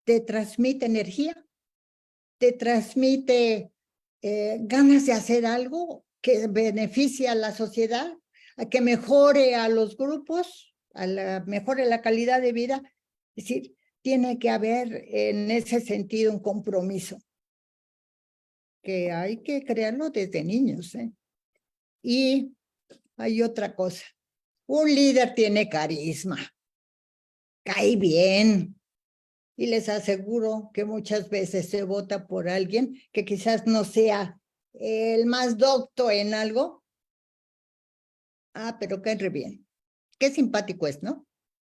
¿Te transmite energía? ¿Te transmite ganas de hacer algo que beneficie a la sociedad, a que mejore a los grupos, mejore la calidad de vida? Es decir, tiene que haber en ese sentido un compromiso, que hay que crearlo desde niños, ¿eh? Y hay otra cosa. Un líder tiene carisma, cae bien, y les aseguro que muchas veces se vota por alguien que quizás no sea el más docto en algo. Pero cae re bien. Qué simpático es, ¿no?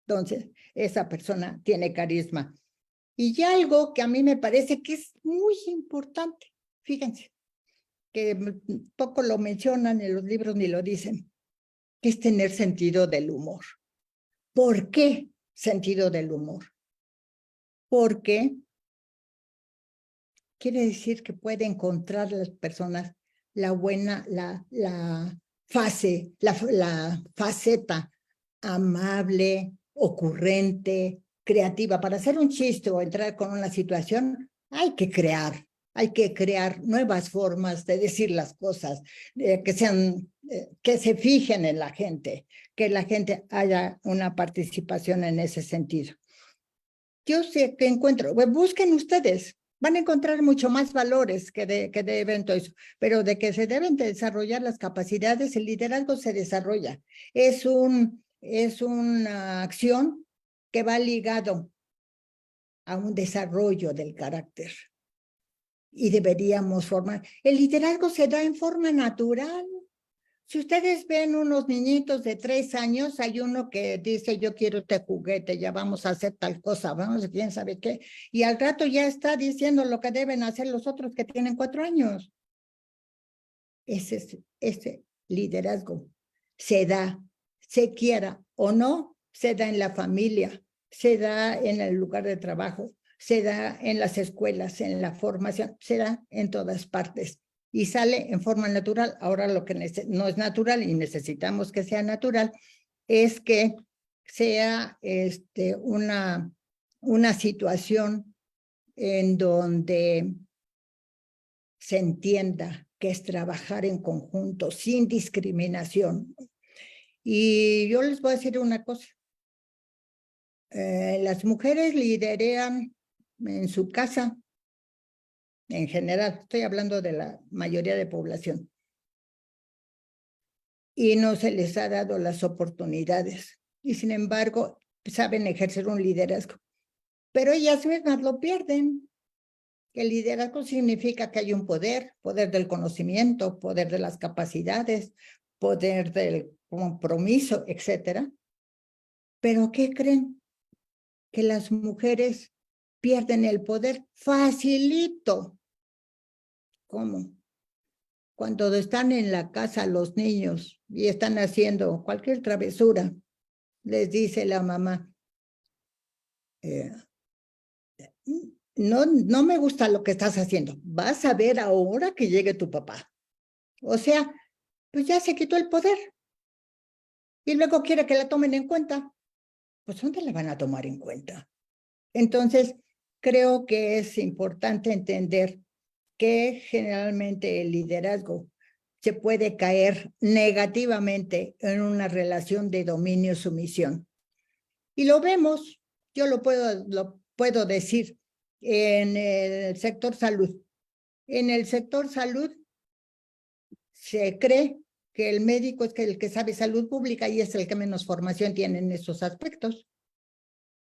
Entonces, esa persona tiene carisma. Y algo que a mí me parece que es muy importante, fíjense, que poco lo mencionan en los libros ni lo dicen, que es tener sentido del humor. ¿Por qué sentido del humor? Porque quiere decir que puede encontrar las personas la buena, la faceta amable, ocurrente, creativa. Para hacer un chiste o entrar con una situación, hay que crear nuevas formas de decir las cosas, que se fijen en la gente, que la gente haya una participación en ese sentido. Yo sé que encuentro, busquen ustedes, van a encontrar mucho más valores que de evento eso, pero de que se deben de desarrollar las capacidades, el liderazgo se desarrolla. Es una acción que va ligado a un desarrollo del carácter. y deberíamos formar. El liderazgo se da en forma natural. Si ustedes ven unos niñitos de 3 años, hay uno que dice, yo quiero este juguete, ya vamos a hacer tal cosa, vamos a quién sabe qué, y al rato ya está diciendo lo que deben hacer los otros que tienen 4 años. Ese liderazgo se da, se quiera o no, se da en la familia, se da en el lugar de trabajo, se da en las escuelas, en la formación, se da en todas partes y sale en forma natural. Ahora lo que no es natural y necesitamos que sea natural es que sea una situación en donde se entienda que es trabajar en conjunto, sin discriminación. Y yo les voy a decir una cosa. Las mujeres lideran en su casa, en general, estoy hablando de la mayoría de población, y no se les ha dado las oportunidades. Y sin embargo, saben ejercer un liderazgo. Pero ellas mismas lo pierden. El liderazgo significa que hay un poder, poder del conocimiento, poder de las capacidades, poder del compromiso, etcétera. ¿Pero qué creen? Que las mujeres pierden el poder facilito. ¿Cómo? Cuando están en la casa los niños y están haciendo cualquier travesura, les dice la mamá, no me gusta lo que estás haciendo, vas a ver ahora que llegue tu papá. O sea, pues ya se quitó el poder. Y luego quiere que la tomen en cuenta. Pues ¿dónde la van a tomar en cuenta? Entonces, creo que es importante entender que generalmente el liderazgo se puede caer negativamente en una relación de dominio-sumisión. Y lo vemos, yo lo puedo decir, en el sector salud. En el sector salud se cree que el médico es el que sabe salud pública y es el que menos formación tiene en esos aspectos.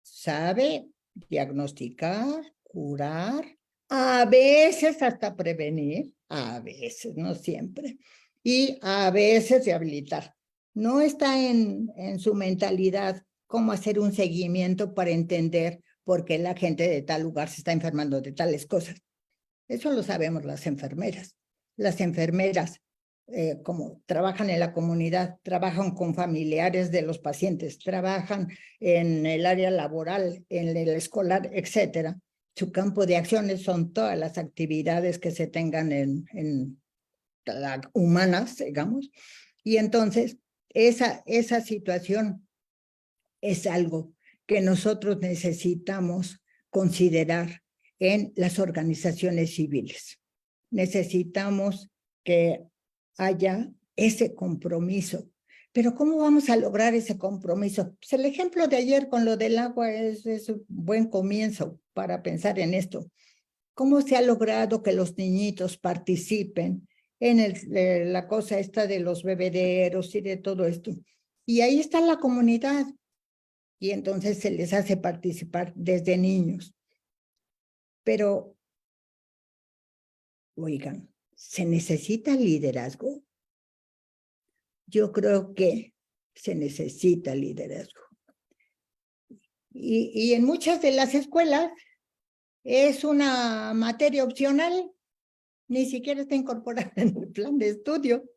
Sabe diagnosticar, curar, a veces hasta prevenir, a veces, no siempre, y a veces rehabilitar. No está en su mentalidad cómo hacer un seguimiento para entender por qué la gente de tal lugar se está enfermando de tales cosas. Eso lo sabemos las enfermeras. Las enfermeras, como trabajan en la comunidad, trabajan con familiares de los pacientes, trabajan en el área laboral, en el escolar, etcétera. Su campo de acciones son todas las actividades que se tengan en humanas, digamos. Y entonces, esa situación es algo que nosotros necesitamos considerar en las organizaciones civiles. Necesitamos que haya ese compromiso. Pero ¿cómo vamos a lograr ese compromiso? Pues el ejemplo de ayer con lo del agua es un buen comienzo para pensar en esto. ¿Cómo se ha logrado que los niñitos participen en la cosa esta de los bebederos y de todo esto? Y ahí está la comunidad. Y entonces se les hace participar desde niños. Pero, oigan, ¿se necesita liderazgo? Yo creo que se necesita liderazgo. Y en muchas de las escuelas es una materia opcional, ni siquiera está incorporada en el plan de estudio.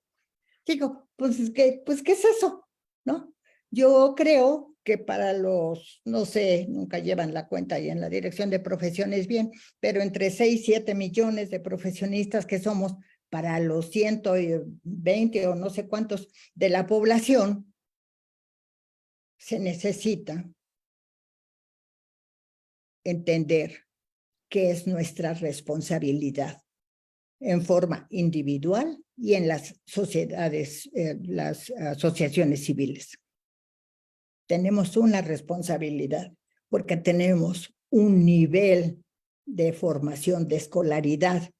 Digo, pues ¿qué es eso? ¿No? Yo creo que para los, no sé, nunca llevan la cuenta ahí en la dirección de profesiones bien, pero entre 6 y 7 millones de profesionistas que somos, para los 120 o no sé cuántos de la población, se necesita entender que es nuestra responsabilidad en forma individual y en las sociedades, las asociaciones civiles. Tenemos una responsabilidad porque tenemos un nivel de formación, de escolaridad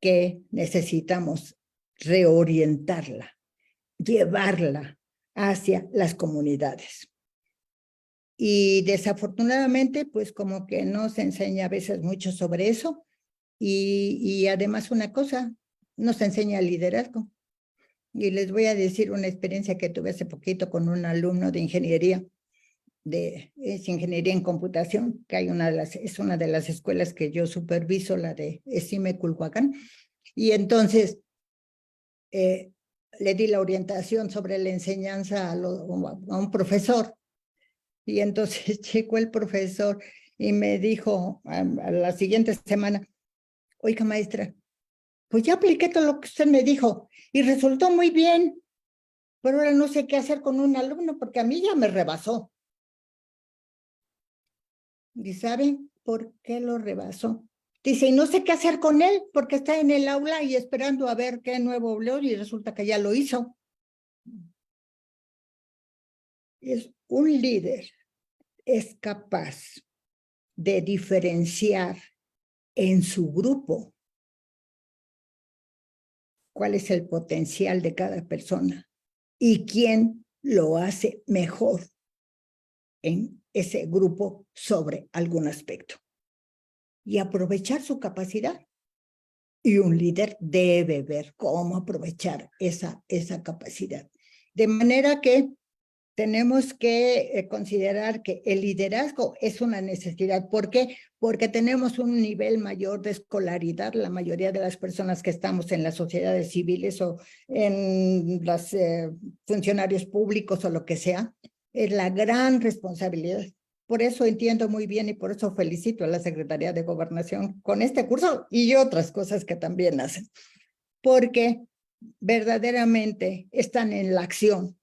que necesitamos reorientarla, llevarla hacia las comunidades. Y desafortunadamente, pues como que no se enseña a veces mucho sobre eso, Y además una cosa, nos enseña liderazgo. Y les voy a decir una experiencia que tuve hace poquito con un alumno de ingeniería, es ingeniería en computación, que hay es una de las escuelas que yo superviso, la de ESIME Culhuacán. Y entonces le di la orientación sobre la enseñanza a un profesor. Y entonces llegó el profesor y me dijo a la siguiente semana, oiga maestra, pues ya apliqué todo lo que usted me dijo y resultó muy bien, pero ahora no sé qué hacer con un alumno porque a mí ya me rebasó. ¿Y saben por qué lo rebasó? Dice, y no sé qué hacer con él porque está en el aula y esperando a ver qué nuevo leo y resulta que ya lo hizo. Es un líder, es capaz de diferenciar en su grupo cuál es el potencial de cada persona y quién lo hace mejor en ese grupo sobre algún aspecto. Y aprovechar su capacidad. Y un líder debe ver cómo aprovechar esa capacidad. De manera que tenemos que considerar que el liderazgo es una necesidad. ¿Por qué? Porque tenemos un nivel mayor de escolaridad. La mayoría de las personas que estamos en las sociedades civiles o en los funcionarios públicos o lo que sea, es la gran responsabilidad. Por eso entiendo muy bien y por eso felicito a la Secretaría de Gobernación con este curso y otras cosas que también hacen. Porque verdaderamente están en la acción.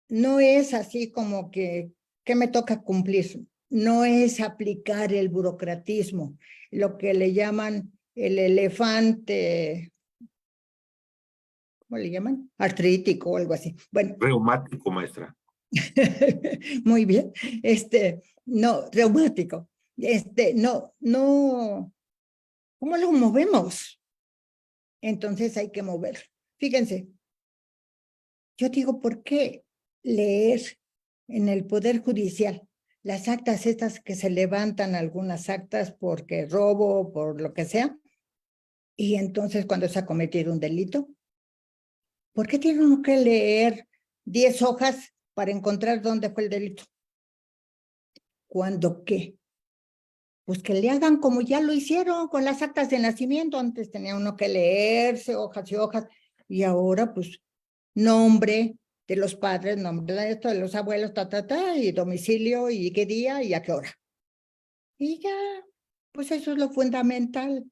No es así como que me toca cumplir, no es aplicar el burocratismo, lo que le llaman el elefante, ¿cómo le llaman? Artrítico o algo así. Bueno. Reumático, maestra. Muy bien. No, reumático. No, ¿cómo lo movemos? Entonces hay que mover. Fíjense, yo digo, ¿por qué leer en el Poder Judicial las actas estas que se levantan, algunas actas porque robo, por lo que sea, y entonces cuando se ha cometido un delito? ¿Por qué tiene uno que leer 10 hojas para encontrar dónde fue el delito? ¿Cuándo qué? Pues que le hagan como ya lo hicieron con las actas de nacimiento. Antes tenía uno que leerse hojas y hojas, y ahora pues nombre de los padres, nombre de esto, de los abuelos, y domicilio, y qué día, y a qué hora. Y ya, pues eso es lo fundamental.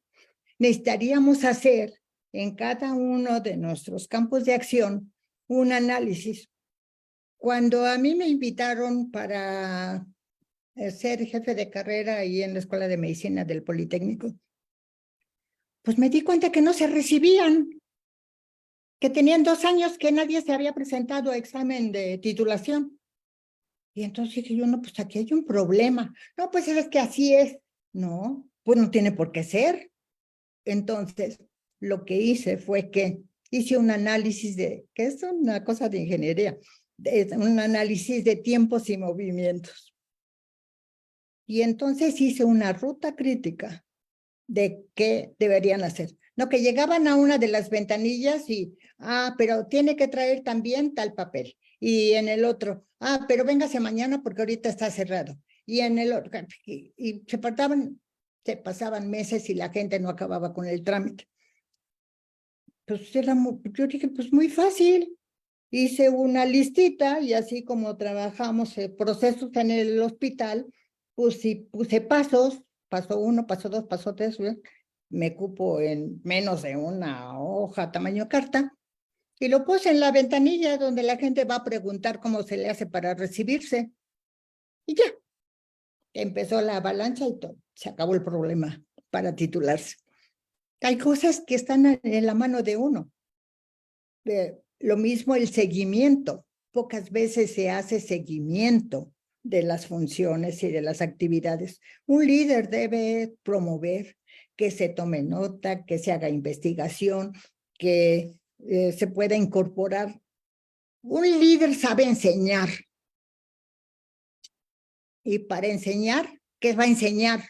Necesitaríamos hacer en cada uno de nuestros campos de acción un análisis. Cuando a mí me invitaron para ser jefe de carrera ahí en la Escuela de Medicina del Politécnico, pues me di cuenta que no se recibían, que tenían 2 años que nadie se había presentado a examen de titulación. Y entonces dije yo, no, pues aquí hay un problema. No, pues es que así es. No, pues no tiene por qué ser. Entonces, lo que hice fue que hice un análisis que es una cosa de ingeniería, un análisis de tiempos y movimientos. Y entonces hice una ruta crítica de qué deberían hacer. No, que llegaban a una de las ventanillas y, pero tiene que traer también tal papel. Y en el otro, pero véngase mañana porque ahorita está cerrado. Y en el otro, y se pasaban meses y la gente no acababa con el trámite. Pues yo dije, pues muy fácil. Hice una listita y así como trabajamos procesos en el hospital, puse pasos, paso 1, paso 2, paso 3, me cupo en menos de una hoja tamaño carta y lo puse en la ventanilla donde la gente va a preguntar cómo se le hace para recibirse. Y ya, empezó la avalancha y todo, se acabó el problema para titularse. Hay cosas que están en la mano de uno. Lo mismo el seguimiento. Pocas veces se hace seguimiento de las funciones y de las actividades. Un líder debe promover que se tome nota, que se haga investigación, que se pueda incorporar. Un líder sabe enseñar. Y para enseñar, ¿qué va a enseñar?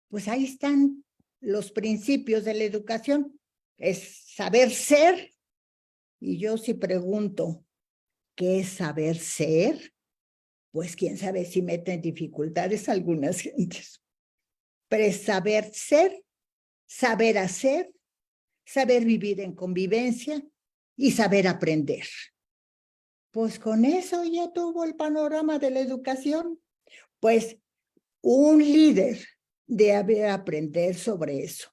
Pues ahí están los principios de la educación. Es saber ser. Y yo si pregunto, ¿qué es saber ser? Pues quién sabe si meten dificultades a algunas gentes. Pero es saber ser, saber hacer, saber vivir en convivencia y saber aprender. Pues con eso ya tuvo el panorama de la educación. Pues un líder debe aprender sobre eso.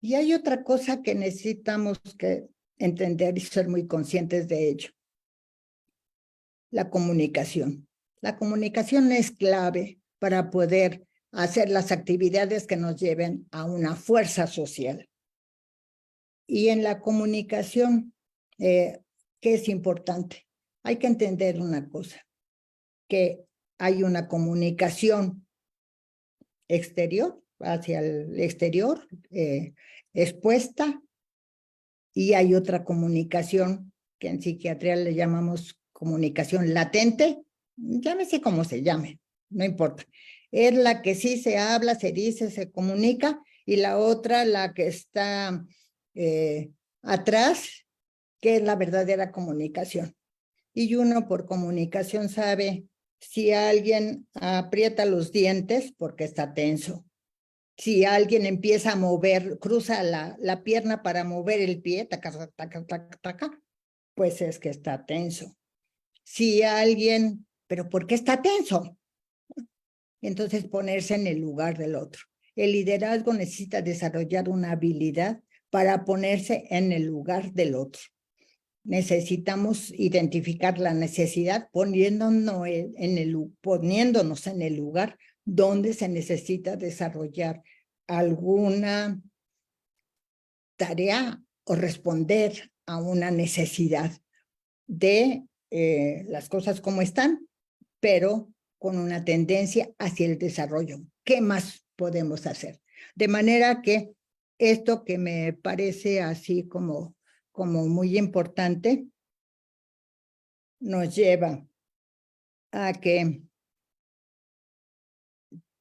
Y hay otra cosa que necesitamos que entender y ser muy conscientes de ello. La comunicación. La comunicación es clave para poder hacer las actividades que nos lleven a una fuerza social. Y en la comunicación, ¿qué es importante? Hay que entender una cosa, que hay una comunicación exterior, hacia el exterior, expuesta, y hay otra comunicación que en psiquiatría le llamamos comunicación latente, llámese como se llame, no importa. Es la que sí se habla, se dice, se comunica, y la otra, la que está atrás, que es la verdadera comunicación. Y uno por comunicación sabe si alguien aprieta los dientes porque está tenso. Si alguien empieza a mover, cruza la pierna para mover el pie, taca, taca, taca, taca, pues es que está tenso. Si alguien, ¿pero por qué está tenso? Entonces ponerse en el lugar del otro. El liderazgo necesita desarrollar una habilidad para ponerse en el lugar del otro. Necesitamos identificar la necesidad poniéndonos en el lugar donde se necesita desarrollar alguna tarea o responder a una necesidad de las cosas como están, pero con una tendencia hacia el desarrollo. ¿Qué más podemos hacer? De manera que esto que me parece así como muy importante, nos lleva a que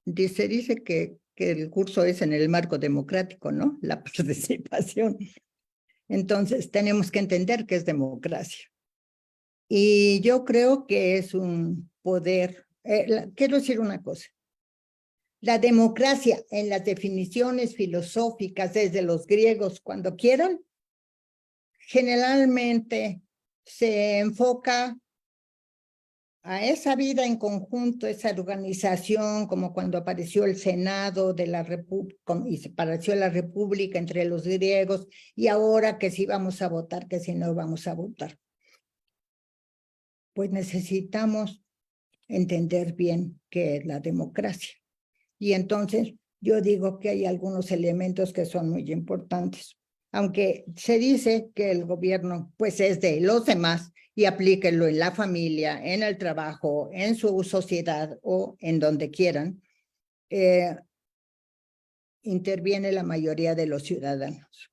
dice que el curso es en el marco democrático, ¿no? La participación. Entonces, tenemos que entender que es democracia. Y yo creo que es un poder. Quiero decir una cosa. La democracia, en las definiciones filosóficas desde los griegos, cuando quieran, generalmente se enfoca a esa vida en conjunto, esa organización, como cuando apareció el Senado de la República, y se apareció la República entre los griegos, y ahora que si vamos a votar, que si no vamos a votar. Pues necesitamos entender bien qué es la democracia. Y entonces yo digo que hay algunos elementos que son muy importantes. Aunque se dice que el gobierno pues es de los demás y aplíquenlo en la familia, en el trabajo, en su sociedad o en donde quieran, interviene la mayoría de los ciudadanos.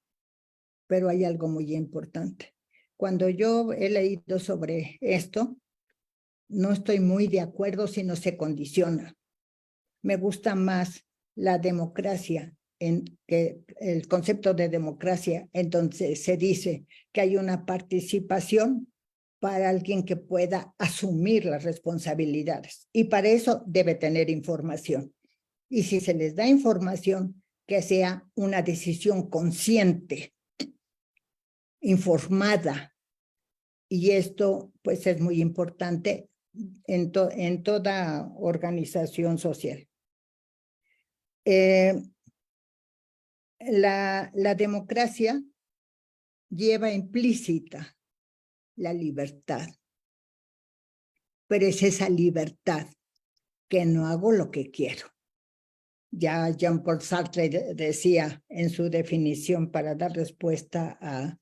Pero hay algo muy importante. Cuando yo he leído sobre esto, no estoy muy de acuerdo si no se condiciona. Me gusta más la democracia, que el concepto de democracia, entonces se dice que hay una participación para alguien que pueda asumir las responsabilidades. Y para eso debe tener información. Y si se les da información, que sea una decisión consciente, informada. Y esto, pues, es muy importante en toda organización social. La democracia lleva implícita la libertad, pero es esa libertad que no hago lo que quiero. Ya Jean-Paul Sartre decía en su definición para dar respuesta a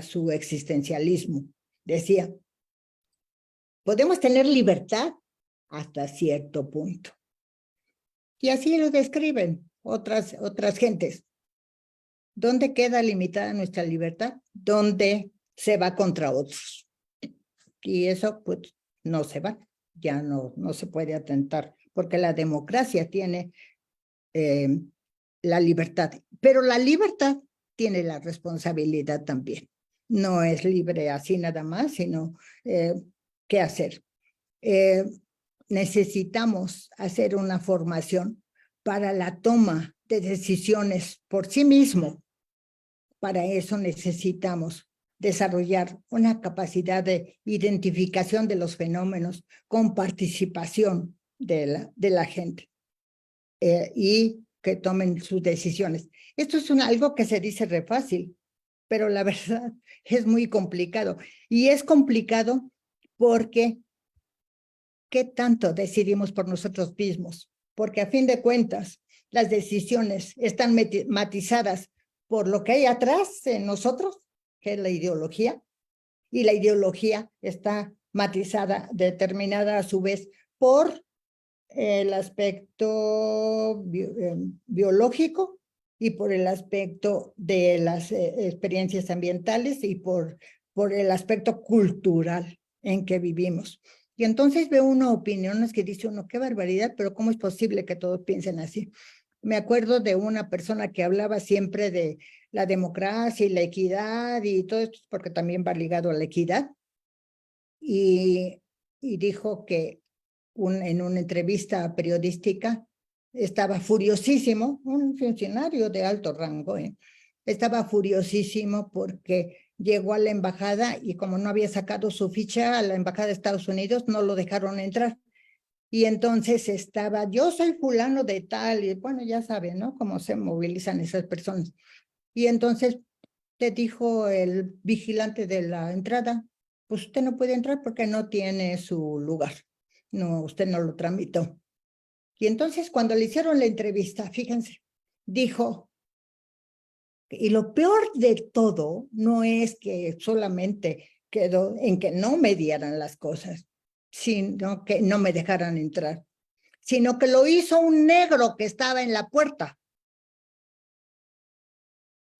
su existencialismo, decía, podemos tener libertad hasta cierto punto. Y así lo describen otras gentes. ¿Dónde queda limitada nuestra libertad? ¿Dónde se va contra otros? Y eso pues no se va, ya no se puede atentar, porque la democracia tiene la libertad, pero la libertad tiene la responsabilidad también. No es libre así nada más, sino qué hacer. Necesitamos hacer una formación para la toma de decisiones por sí mismo. Para eso necesitamos desarrollar una capacidad de identificación de los fenómenos con participación de la gente y que tomen sus decisiones. Esto es algo que se dice re fácil, pero la verdad es muy complicado. Y es complicado porque ¿qué tanto decidimos por nosotros mismos? Porque a fin de cuentas, las decisiones están matizadas por lo que hay atrás en nosotros, que es la ideología, y la ideología está matizada, determinada a su vez por el aspecto biológico y por el aspecto de las experiencias ambientales y por el aspecto cultural en que vivimos. Y entonces veo unas opiniones que dice uno, qué barbaridad, pero ¿cómo es posible que todos piensen así? Me acuerdo de una persona que hablaba siempre de la democracia y la equidad y todo esto, porque también va ligado a la equidad, y dijo que en una entrevista periodística estaba furiosísimo, un funcionario de alto rango, estaba furiosísimo porque llegó a la embajada y como no había sacado su ficha a la embajada de Estados Unidos, no lo dejaron entrar. Y entonces estaba, yo soy fulano de tal, y bueno, ya saben, ¿no? Cómo se movilizan esas personas. Y entonces te dijo el vigilante de la entrada, pues usted no puede entrar porque no tiene su lugar. No, usted no lo tramitó. Y entonces cuando le hicieron la entrevista, fíjense, dijo, y lo peor de todo no es que solamente quedó en que no me dieran las cosas, sino que no me dejaran entrar, sino que lo hizo un negro que estaba en la puerta.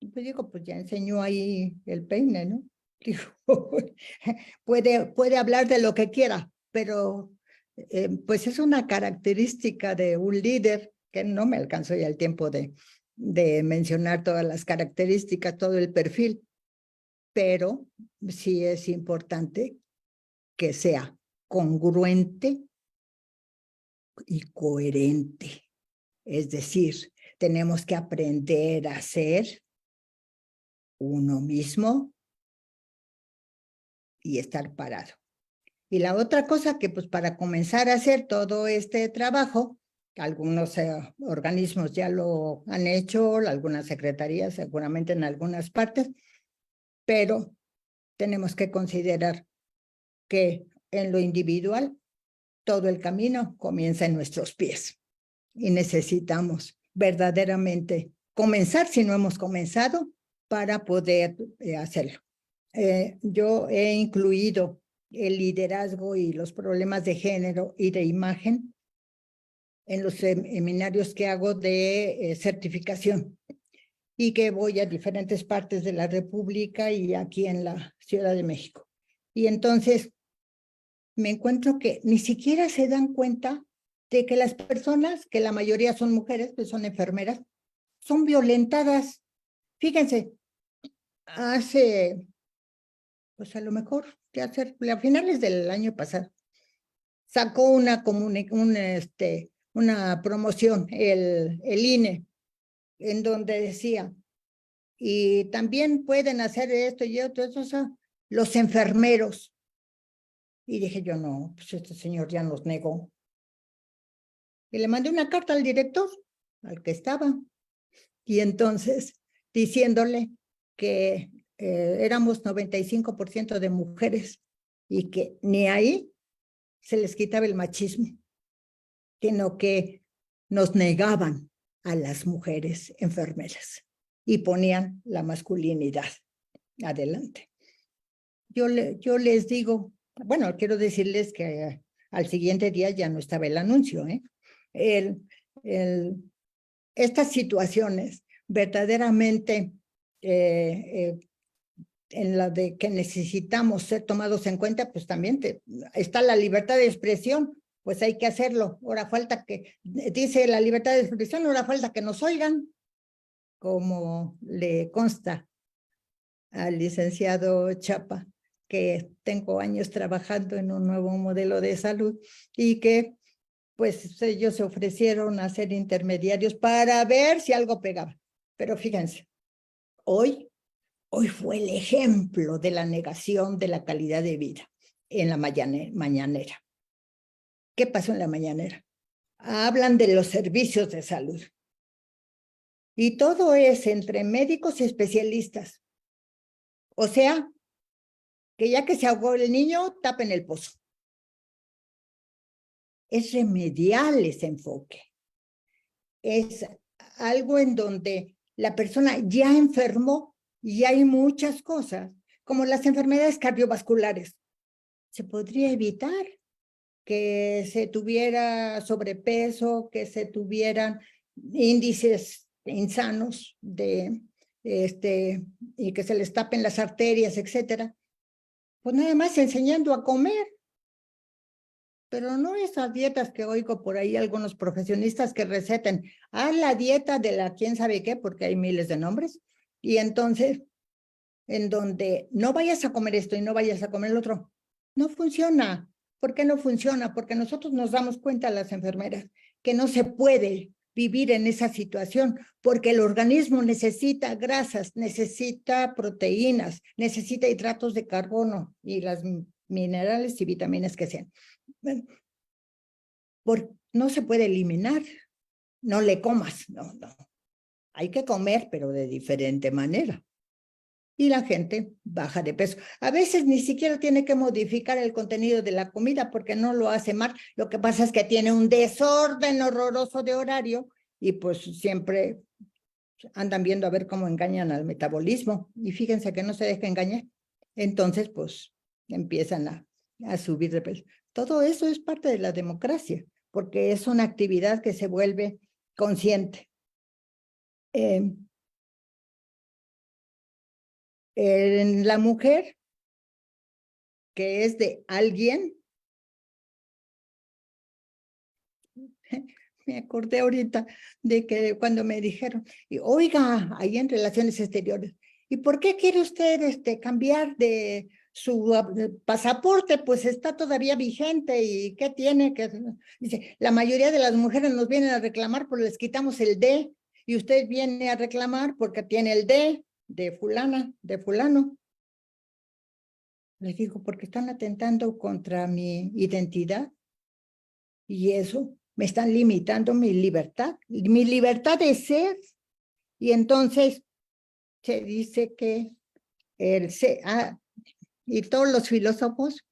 Y pues digo, pues ya enseñó ahí el peine, ¿no? Digo, puede hablar de lo que quiera, pero pues es una característica de un líder, que no me alcanzó ya el tiempo de mencionar todas las características, todo el perfil, pero sí es importante que sea congruente y coherente. Es decir, tenemos que aprender a ser uno mismo y estar parado. Y la otra cosa que pues para comenzar a hacer todo este trabajo, algunos organismos ya lo han hecho, algunas secretarías seguramente en algunas partes, pero tenemos que considerar que en lo individual todo el camino comienza en nuestros pies y necesitamos verdaderamente comenzar si no hemos comenzado para poder hacerlo. Yo he incluido el liderazgo y los problemas de género y de imagen en los seminarios que hago de certificación y que voy a diferentes partes de la República y aquí en la Ciudad de México. Y entonces me encuentro que ni siquiera se dan cuenta de que las personas, que la mayoría son mujeres, pues son enfermeras, son violentadas. Fíjense, hace, pues a lo mejor, a finales del año pasado, sacó una promoción, el INE, en donde decía, y también pueden hacer esto y otro, eso, los enfermeros. Y dije yo, no, pues este señor ya nos negó. Y le mandé una carta al director, al que estaba, y entonces diciéndole que éramos 95% de mujeres y que ni ahí se les quitaba el machismo, sino que nos negaban a las mujeres enfermeras y ponían la masculinidad adelante. Yo les digo, bueno, quiero decirles que al siguiente día ya no estaba el anuncio, estas situaciones verdaderamente en la de que necesitamos ser tomados en cuenta, pues también está la libertad de expresión, pues hay que hacerlo. Ahora falta que, dice la libertad de expresión, ahora falta que nos oigan. como le consta al licenciado Chapa, que tengo años trabajando en un nuevo modelo de salud y que pues ellos se ofrecieron a ser intermediarios para ver si algo pegaba. Pero fíjense, hoy fue el ejemplo de la negación de la calidad de vida en la mañanera. ¿Qué pasó en la mañanera? Hablan de los servicios de salud. Y todo es entre médicos y especialistas. O sea, que ya que se ahogó el niño, tapen el pozo. Es remedial ese enfoque. Es algo en donde la persona ya enfermó y hay muchas cosas, como las enfermedades cardiovasculares. Se podría evitar que se tuviera sobrepeso, que se tuvieran índices insanos y que se les tapen las arterias, etcétera. Pues nada más enseñando a comer. Pero no esas dietas que oigo por ahí algunos profesionistas que receten, haz la dieta de la quién sabe qué, porque hay miles de nombres, y entonces, en donde no vayas a comer esto y no vayas a comer el otro, no funciona. ¿Por qué no funciona? Porque nosotros nos damos cuenta, las enfermeras, que no se puede vivir en esa situación, porque el organismo necesita grasas, necesita proteínas, necesita hidratos de carbono y las minerales y vitaminas que sean. No se puede eliminar, no le comas, no. Hay que comer, pero de diferente manera. Y la gente baja de peso. A veces ni siquiera tiene que modificar el contenido de la comida porque no lo hace mal. Lo que pasa es que tiene un desorden horroroso de horario y pues siempre andan viendo a ver cómo engañan al metabolismo. Y fíjense que no se deja engañar. Entonces, pues empiezan a subir de peso. Todo eso es parte de la democracia, porque es una actividad que se vuelve consciente. En la mujer, que es de alguien, me acordé ahorita de que cuando me dijeron, oiga, ahí en Relaciones Exteriores, ¿y por qué quiere usted cambiar de su pasaporte? Pues está todavía vigente y ¿qué tiene? Dice, la mayoría de las mujeres nos vienen a reclamar porque les quitamos el D y usted viene a reclamar porque tiene el D de fulana, de fulano. Les digo, porque están atentando contra mi identidad y eso me están limitando mi libertad de ser. Y entonces se dice que y todos los filósofos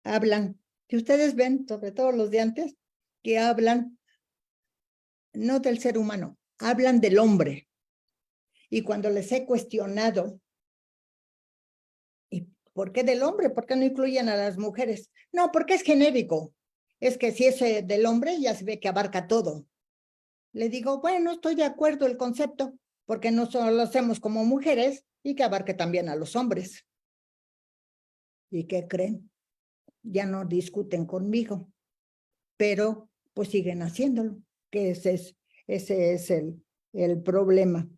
hablan, que ustedes ven, sobre todo los de antes, que hablan no del ser humano, hablan del hombre. Y cuando les he cuestionado, ¿y por qué del hombre? ¿Por qué no incluyen a las mujeres? No, porque es genérico. Es que si es del hombre, ya se ve que abarca todo. Le digo, bueno, estoy de acuerdo el concepto, porque no solo lo hacemos como mujeres y que abarque también a los hombres. ¿Y qué creen? Ya no discuten conmigo, pero pues siguen haciéndolo, que ese es el problema.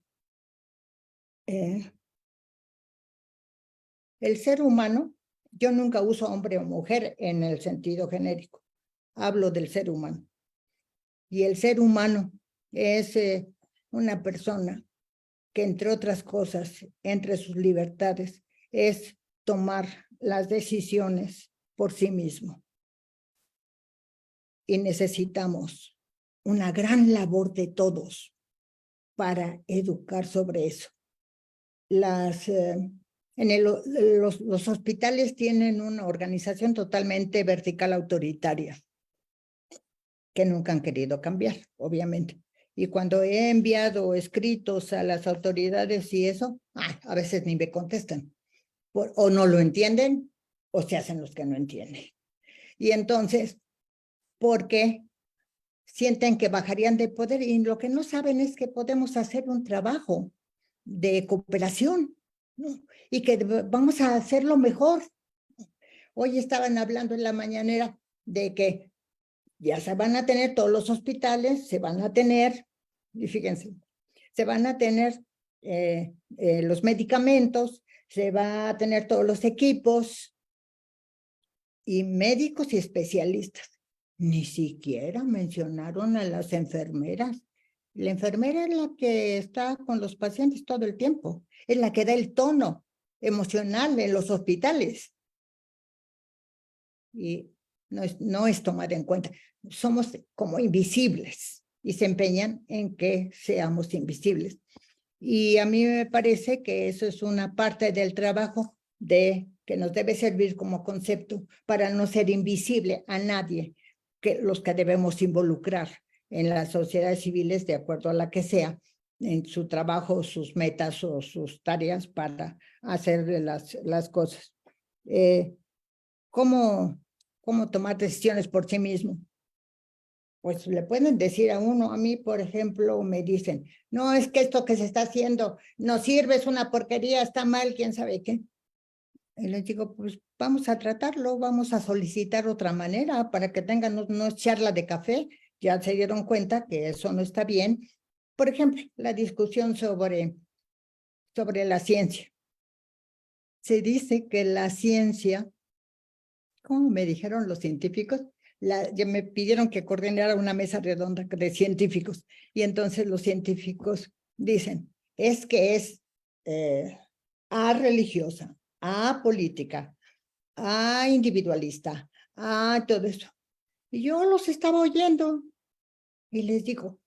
El ser humano, yo nunca uso hombre o mujer en el sentido genérico, hablo del ser humano. Y el ser humano es una persona que, entre otras cosas, entre sus libertades, es tomar las decisiones por sí mismo. Y necesitamos una gran labor de todos para educar sobre eso. Los hospitales tienen una organización totalmente vertical autoritaria que nunca han querido cambiar, obviamente. Y cuando he enviado escritos a las autoridades y eso, a veces ni me contestan. O no lo entienden o se hacen los que no entienden. Y entonces, porque sienten que bajarían de poder y lo que no saben es que podemos hacer un trabajo de cooperación, ¿no? Y que vamos a hacerlo mejor. Hoy estaban hablando en la mañanera de que ya se van a tener todos los hospitales, se van a tener, y fíjense, se van a tener los medicamentos, se va a tener todos los equipos y médicos y especialistas. Ni siquiera mencionaron a las enfermeras. La enfermera es la que está con los pacientes todo el tiempo, es la que da el tono emocional en los hospitales. Y no es tomada en cuenta. Somos como invisibles y se empeñan en que seamos invisibles. Y a mí me parece que eso es una parte del trabajo que nos debe servir como concepto para no ser invisible a nadie, los que debemos involucrar en las sociedades civiles, de acuerdo a la que sea, en su trabajo, sus metas o sus tareas para hacer las cosas. ¿Cómo tomar decisiones por sí mismo? Pues le pueden decir a uno, a mí, por ejemplo, me dicen, no, es que esto que se está haciendo no sirve, es una porquería, está mal, quién sabe qué. Y les digo, pues vamos a tratarlo, vamos a solicitar otra manera para que tengan una charla de café. Ya se dieron cuenta que eso no está bien. Por ejemplo, la discusión sobre la ciencia. Se dice que la ciencia, como me dijeron los científicos, ya me pidieron que coordinara una mesa redonda de científicos, y entonces los científicos dicen, es que es religiosa, política, individualista, todo eso. Y yo los estaba oyendo y les digo,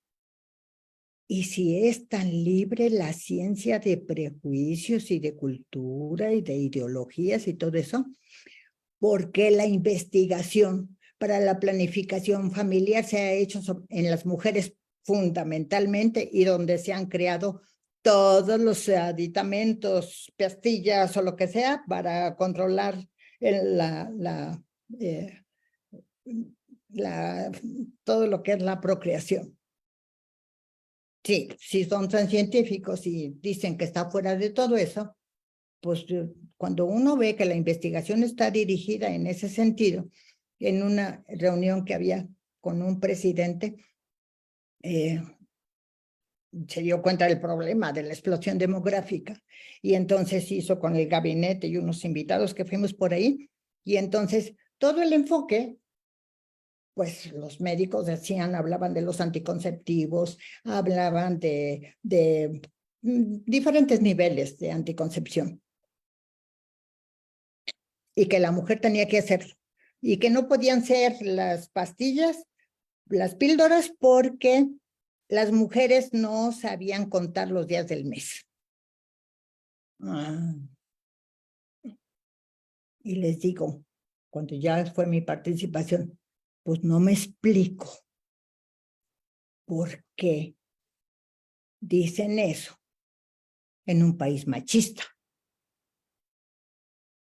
¿y si es tan libre la ciencia de prejuicios y de cultura y de ideologías y todo eso? ¿Por qué la investigación para la planificación familiar se ha hecho en las mujeres fundamentalmente y donde se han creado todos los aditamentos, pastillas o lo que sea para controlar todo lo que es la procreación? Sí, si son tan científicos y dicen que está fuera de todo eso, pues cuando uno ve que la investigación está dirigida en ese sentido, en una reunión que había con un presidente, se dio cuenta del problema de la explosión demográfica y entonces hizo con el gabinete y unos invitados que fuimos por ahí, y entonces todo el enfoque, pues los médicos decían, hablaban de los anticonceptivos, hablaban de diferentes niveles de anticoncepción y que la mujer tenía que hacerlo y que no podían ser las pastillas, las píldoras, porque las mujeres no sabían contar los días del mes. Y les digo, cuando ya fue mi participación, pues no me explico por qué dicen eso en un país machista,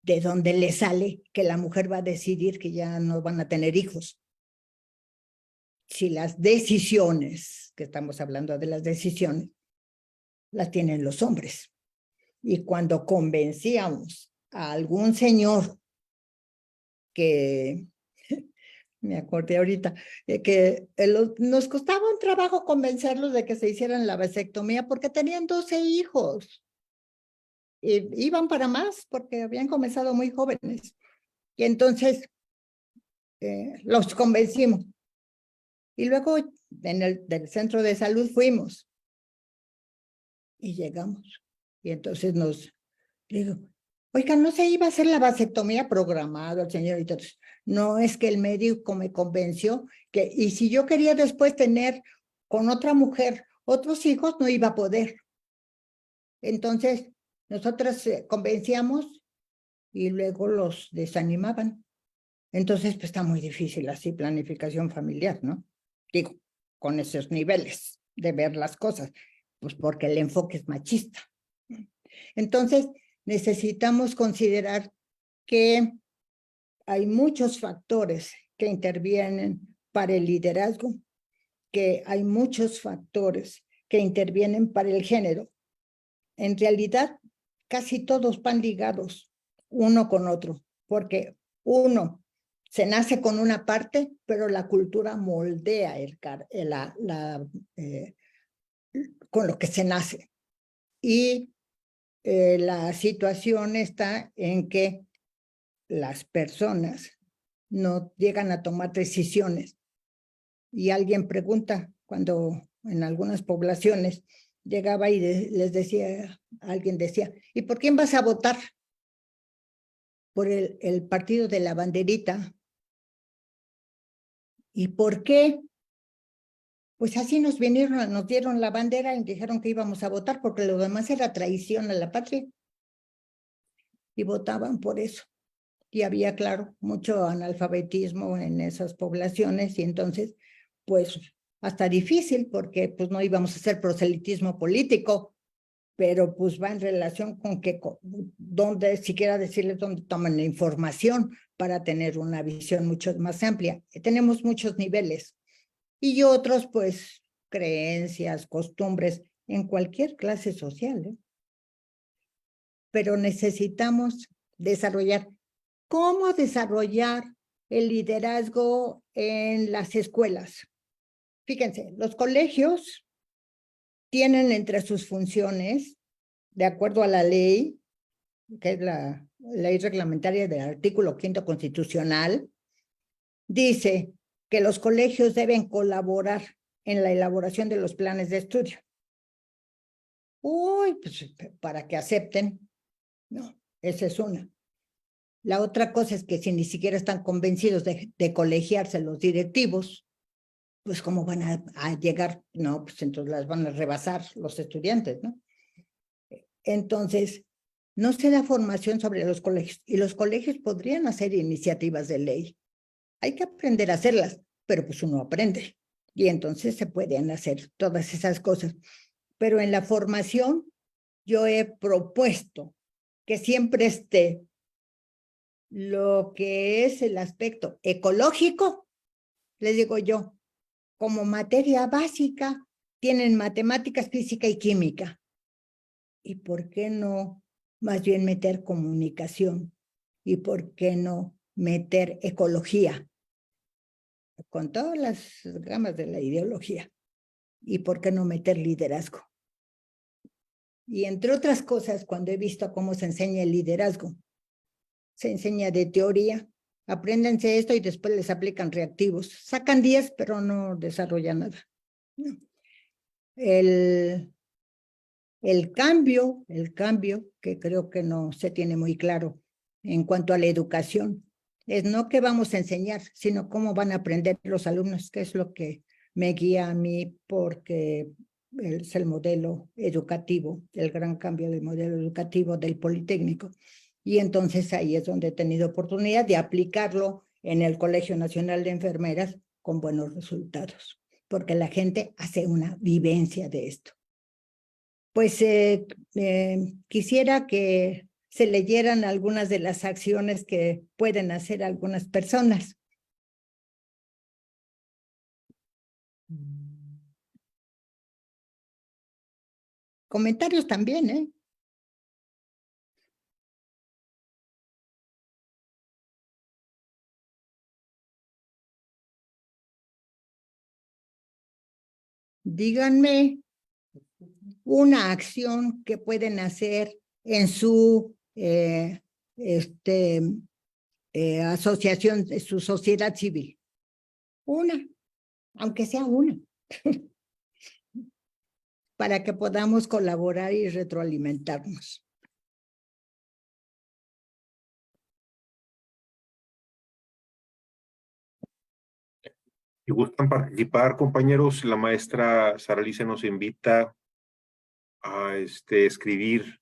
de donde le sale que la mujer va a decidir que ya no van a tener hijos. Si las decisiones, que estamos hablando de las decisiones, las tienen los hombres. Y cuando convencíamos a algún señor que, me acordé ahorita, que nos costaba un trabajo convencerlos de que se hicieran la vasectomía porque tenían 12 hijos. Y iban para más porque habían comenzado muy jóvenes. Y entonces los convencimos. Y luego del centro de salud fuimos. Y llegamos. Y entonces digo, oiga, ¿no se iba a hacer la vasectomía programada el señor? Y todo? No, es que el médico me convenció que, y si yo quería después tener con otra mujer otros hijos, no iba a poder. Entonces, nosotras convencíamos y luego los desanimaban. Entonces, pues está muy difícil así planificación familiar, ¿no? Digo, con esos niveles de ver las cosas, pues porque el enfoque es machista. Entonces, necesitamos considerar que hay muchos factores que intervienen para el liderazgo, que hay muchos factores que intervienen para el género. En realidad, casi todos van ligados uno con otro, porque uno se nace con una parte, pero la cultura moldea con lo que se nace. Y la situación está en que las personas no llegan a tomar decisiones. Y alguien pregunta, cuando en algunas poblaciones llegaba y les decía, alguien decía, ¿y por quién vas a votar? Por el partido de la banderita. ¿Y por qué? Pues así nos vinieron, nos dieron la bandera y dijeron que íbamos a votar porque lo demás era traición a la patria. Y votaban por eso. Y había, claro, mucho analfabetismo en esas poblaciones y entonces, pues, hasta difícil porque pues no íbamos a hacer proselitismo político, pero pues va en relación con que, donde, siquiera decirles dónde toman la información para tener una visión mucho más amplia. Tenemos muchos niveles y otros, pues, creencias, costumbres en cualquier clase social, ¿eh? Pero necesitamos desarrollar. ¿Cómo desarrollar el liderazgo en las escuelas? Fíjense, los colegios tienen entre sus funciones, de acuerdo a la ley, que es la ley reglamentaria del artículo 5º constitucional, dice que los colegios deben colaborar en la elaboración de los planes de estudio. Uy, pues para que acepten. No, esa es una. La otra cosa es que si ni siquiera están convencidos de colegiarse los directivos, pues ¿cómo van a llegar? No, pues entonces las van a rebasar los estudiantes, ¿no? Entonces, no se da formación sobre los colegios y los colegios podrían hacer iniciativas de ley. Hay que aprender a hacerlas, pero pues uno aprende y entonces se pueden hacer todas esas cosas. Pero en la formación yo he propuesto que siempre esté lo que es el aspecto ecológico, les digo yo, como materia básica, tienen matemáticas, física y química. ¿Y por qué no más bien meter comunicación? ¿Y por qué no meter ecología? Con todas las gamas de la ideología. ¿Y por qué no meter liderazgo? Y entre otras cosas, cuando he visto cómo se enseña el liderazgo, se enseña de teoría, apréndense esto y después les aplican reactivos. Sacan 10, pero no desarrollan nada. No. El cambio, que creo que no se tiene muy claro en cuanto a la educación, es no qué vamos a enseñar, sino cómo van a aprender los alumnos, que es lo que me guía a mí, porque es el modelo educativo, el gran cambio del modelo educativo del Politécnico. Y entonces ahí es donde he tenido oportunidad de aplicarlo en el Colegio Nacional de Enfermeras con buenos resultados, porque la gente hace una vivencia de esto. Pues quisiera que se leyeran algunas de las acciones que pueden hacer algunas personas. Comentarios también, ¿eh? Díganme una acción que pueden hacer en su asociación, su sociedad civil. Una, aunque sea una, para que podamos colaborar y retroalimentarnos. Si gustan participar, compañeros, la maestra Sara Alicia nos invita a escribir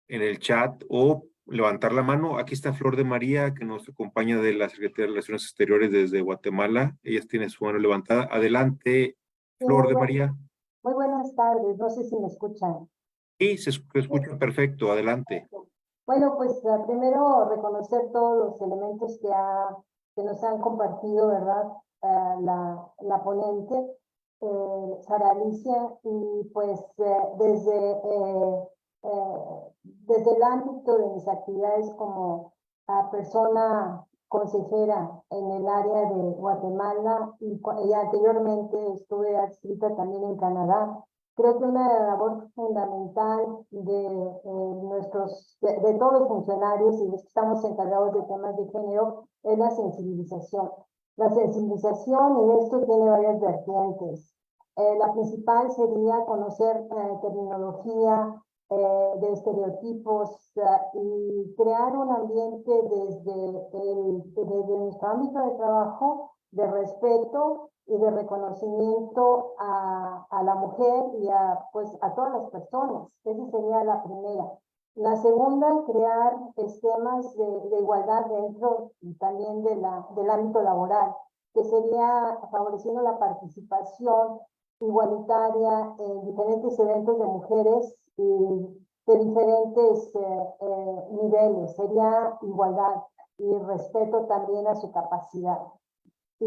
en el chat o levantar la mano. Aquí está Flor de María, que nos acompaña de la Secretaría de Relaciones Exteriores desde Guatemala. Ella tiene su mano levantada. Adelante, Sí, Flor de María. muy buenas tardes, no sé si me escuchan. Sí, se escucha perfecto. Adelante. Bueno, pues primero reconocer todos los elementos que nos han compartido, ¿verdad? La ponente, Sara Alicia, y pues desde el ámbito de mis actividades como persona consejera en el área de Guatemala y anteriormente estuve adscrita también en Canadá. Creo que una labor fundamental de todos los funcionarios y los que estamos encargados de temas de género es la sensibilización. La sensibilización, y esto tiene varias vertientes. La principal sería conocer terminología, de estereotipos y crear un ambiente desde nuestro ámbito de trabajo de respeto y de reconocimiento a la mujer y pues, a todas las personas. Esa sería la primera. La segunda, crear esquemas de igualdad dentro también del ámbito laboral, que sería favoreciendo la participación igualitaria en diferentes eventos de mujeres y de diferentes niveles. Sería igualdad y respeto también a su capacidad. Y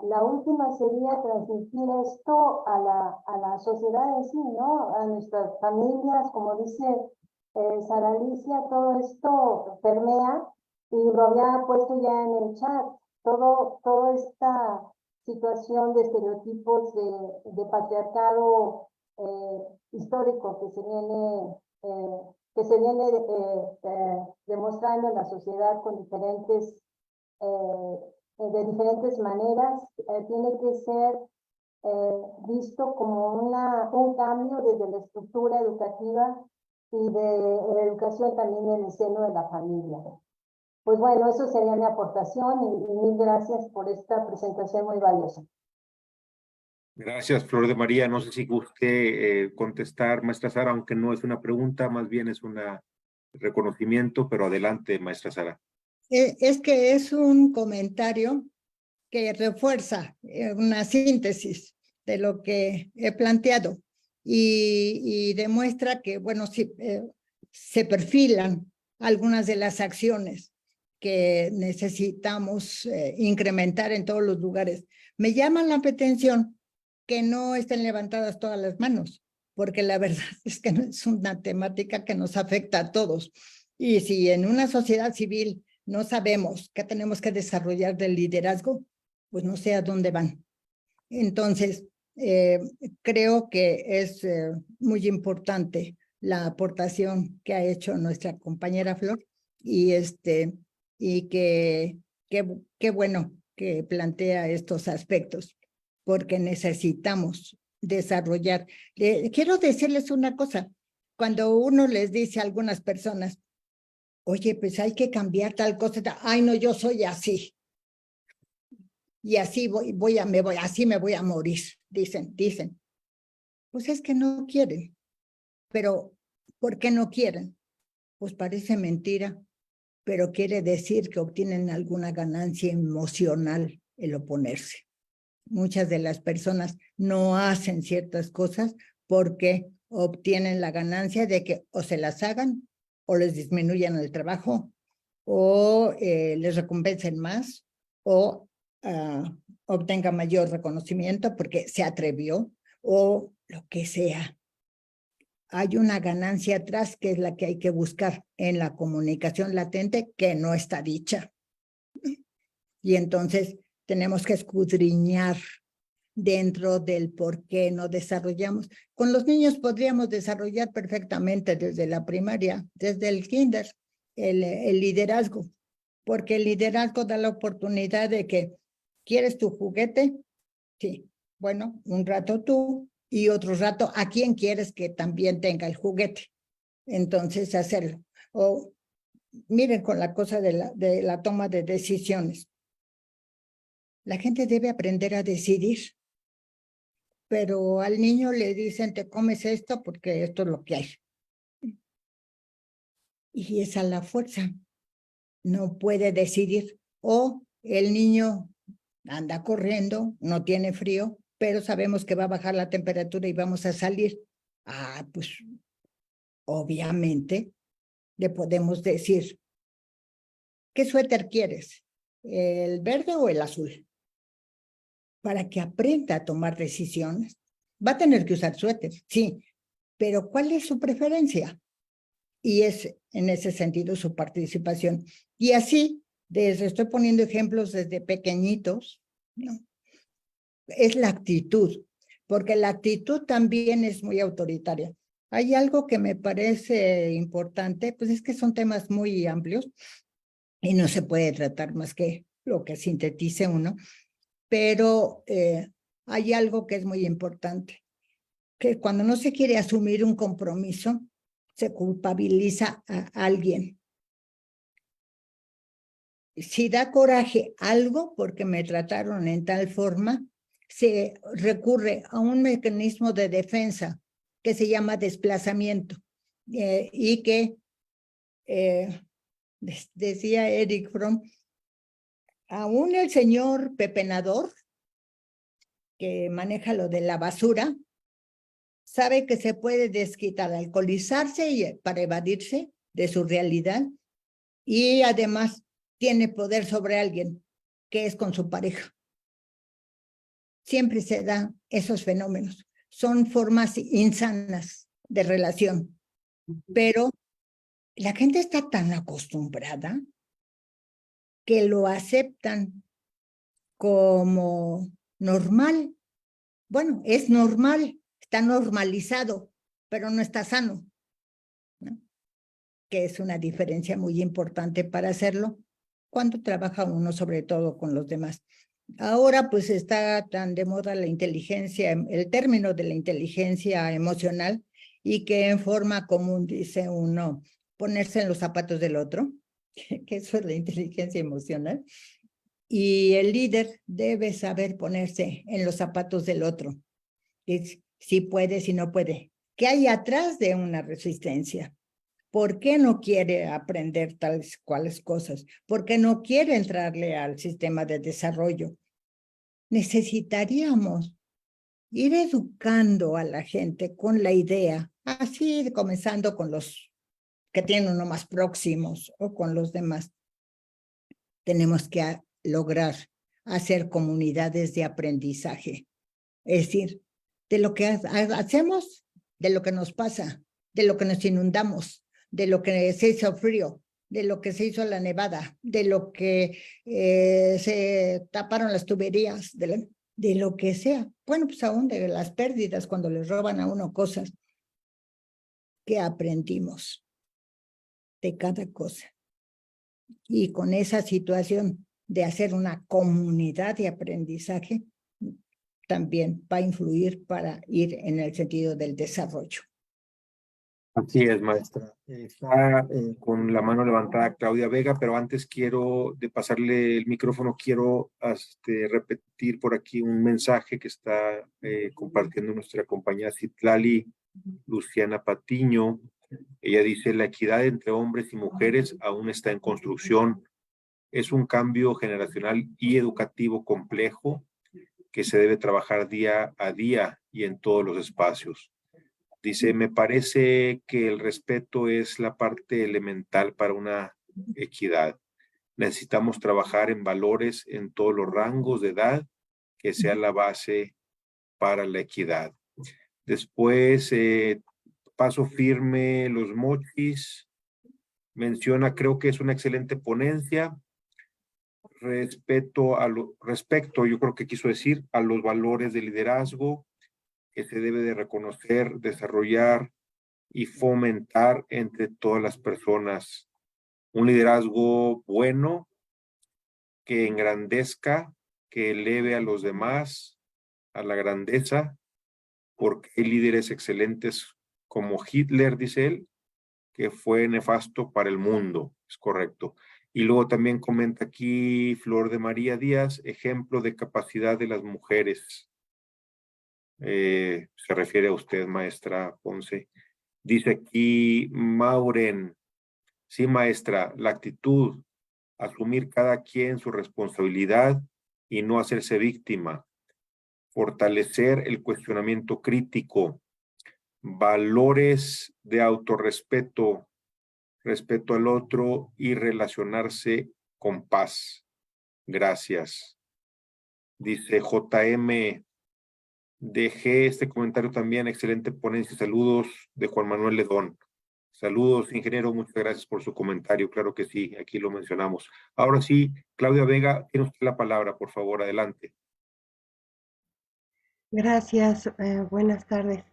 la última sería transmitir esto a la sociedad en sí, ¿no? A nuestras familias, como dice Sara Alicia, todo esto permea, y lo había puesto ya en el chat, toda esta situación de estereotipos de patriarcado histórico que se viene demostrando en la sociedad con de diferentes maneras, tiene que ser visto como un cambio desde la estructura educativa y de educación también en el seno de la familia. Pues bueno, eso sería mi aportación y mil gracias por esta presentación muy valiosa. Gracias, Flor de María. No sé si guste contestar, maestra Sara, aunque no es una pregunta, más bien es un reconocimiento, pero adelante, maestra Sara. Es que es un comentario que refuerza una síntesis de lo que he planteado y demuestra que, bueno, sí, se perfilan algunas de las acciones que necesitamos incrementar en todos los lugares. Me llama la atención que no estén levantadas todas las manos, porque la verdad es que es una temática que nos afecta a todos. Y si en una sociedad civil no sabemos qué tenemos que desarrollar del liderazgo, pues no sé a dónde van. Entonces, creo que es muy importante la aportación que ha hecho nuestra compañera Flor y qué bueno que plantea estos aspectos, porque necesitamos desarrollar. Quiero decirles una cosa, cuando uno les dice a algunas personas, oye, pues hay que cambiar tal cosa, ay no, yo soy así. Y así así me voy a morir, dicen. Pues es que no quieren. Pero, ¿por qué no quieren? Pues parece mentira, pero quiere decir que obtienen alguna ganancia emocional el oponerse. Muchas de las personas no hacen ciertas cosas porque obtienen la ganancia de que o se las hagan o les disminuyan el trabajo o les recompensen más o obtenga mayor reconocimiento porque se atrevió o lo que sea. Hay una ganancia atrás que es la que hay que buscar en la comunicación latente que no está dicha. Y entonces tenemos que escudriñar dentro del por qué no desarrollamos. Con los niños podríamos desarrollar perfectamente desde la primaria, desde el kinder, el liderazgo, porque el liderazgo da la oportunidad de que, ¿quieres tu juguete? Sí, bueno, un rato tú y otro rato a quien quieres que también tenga el juguete. Entonces, hacerlo. O miren con la cosa de la toma de decisiones. La gente debe aprender a decidir, pero al niño le dicen, te comes esto porque esto es lo que hay. Y es a la fuerza. No puede decidir. O el niño anda corriendo, no tiene frío, pero sabemos que va a bajar la temperatura y vamos a salir. Pues obviamente le podemos decir, ¿qué suéter quieres? ¿El verde o el azul? Para que aprenda a tomar decisiones. Va a tener que usar suéter, sí, pero ¿cuál es su preferencia? y es en ese sentido su participación. Y así, estoy poniendo ejemplos desde pequeñitos, ¿no? Es la actitud, porque la actitud también es muy autoritaria. Hay algo que me parece importante, pues es que son temas muy amplios y no se puede tratar más que lo que sintetice uno, pero hay algo que es muy importante, que cuando no se quiere asumir un compromiso, se culpabiliza a alguien. Si da coraje algo porque me trataron en tal forma, se recurre a un mecanismo de defensa que se llama desplazamiento y que decía Eric Fromm, aún el señor pepenador que maneja lo de la basura sabe que se puede desquitar, alcoholizarse para evadirse de su realidad y además tiene poder sobre alguien que es con su pareja. Siempre se dan esos fenómenos. Son formas insanas de relación, pero la gente está tan acostumbrada que lo aceptan como normal. Bueno, es normal, está normalizado, pero no está sano, ¿no? Que es una diferencia muy importante para hacerlo cuando trabaja uno sobre todo con los demás. Ahora pues está tan de moda la inteligencia, el término de la inteligencia emocional, y que en forma común dice uno ponerse en los zapatos del otro, que eso es la inteligencia emocional, y el líder debe saber ponerse en los zapatos del otro, si puede, si no puede. ¿Qué hay atrás de una resistencia? ¿Por qué no quiere aprender tales cuales cosas? ¿Por qué no quiere entrarle al sistema de desarrollo? Necesitaríamos ir educando a la gente con la idea, así comenzando con los que tienen uno más próximos o con los demás. Tenemos que lograr hacer comunidades de aprendizaje. Es decir, de lo que hacemos, de lo que nos pasa, de lo que nos inundamos, de lo que se hizo frío, de lo que se hizo la nevada, de lo que se taparon las tuberías, de lo que sea. Bueno, pues aún de las pérdidas cuando les roban a uno cosas que aprendimos de cada cosa. Y con esa situación de hacer una comunidad de aprendizaje, también va a influir para ir en el sentido del desarrollo. Así es, maestra. Está con la mano levantada Claudia Vega, pero antes de pasarle el micrófono, quiero repetir por aquí un mensaje que está compartiendo nuestra compañera Citlali Luciana Patiño. Ella dice, la equidad entre hombres y mujeres aún está en construcción. Es un cambio generacional y educativo complejo que se debe trabajar día a día y en todos los espacios. Dice, me parece que el respeto es la parte elemental para una equidad. Necesitamos trabajar en valores en todos los rangos de edad, que sea la base para la equidad. Después, Paso Firme, Los Mochis, menciona, creo que es una excelente ponencia. Respecto, yo creo que quiso decir, a los valores de liderazgo que se debe de reconocer, desarrollar y fomentar entre todas las personas. Un liderazgo bueno que engrandezca, que eleve a los demás a la grandeza, porque hay líderes excelentes como Hitler, dice él, que fue nefasto para el mundo, es correcto. Y luego también comenta aquí Flor de María Díaz, ejemplo de capacidad de las mujeres. Se refiere a usted, maestra Ponce. Dice aquí Mauren, sí, maestra, la actitud, asumir cada quien su responsabilidad y no hacerse víctima, fortalecer el cuestionamiento crítico, valores de autorrespeto, respeto al otro y relacionarse con paz. Gracias. Dice JM, dejé este comentario también, excelente ponencia, saludos de Juan Manuel Ledón. Saludos, ingeniero, muchas gracias por su comentario. Claro que sí, aquí lo mencionamos. Ahora sí, Claudia Vega, tiene usted la palabra, por favor, adelante. Gracias, buenas tardes.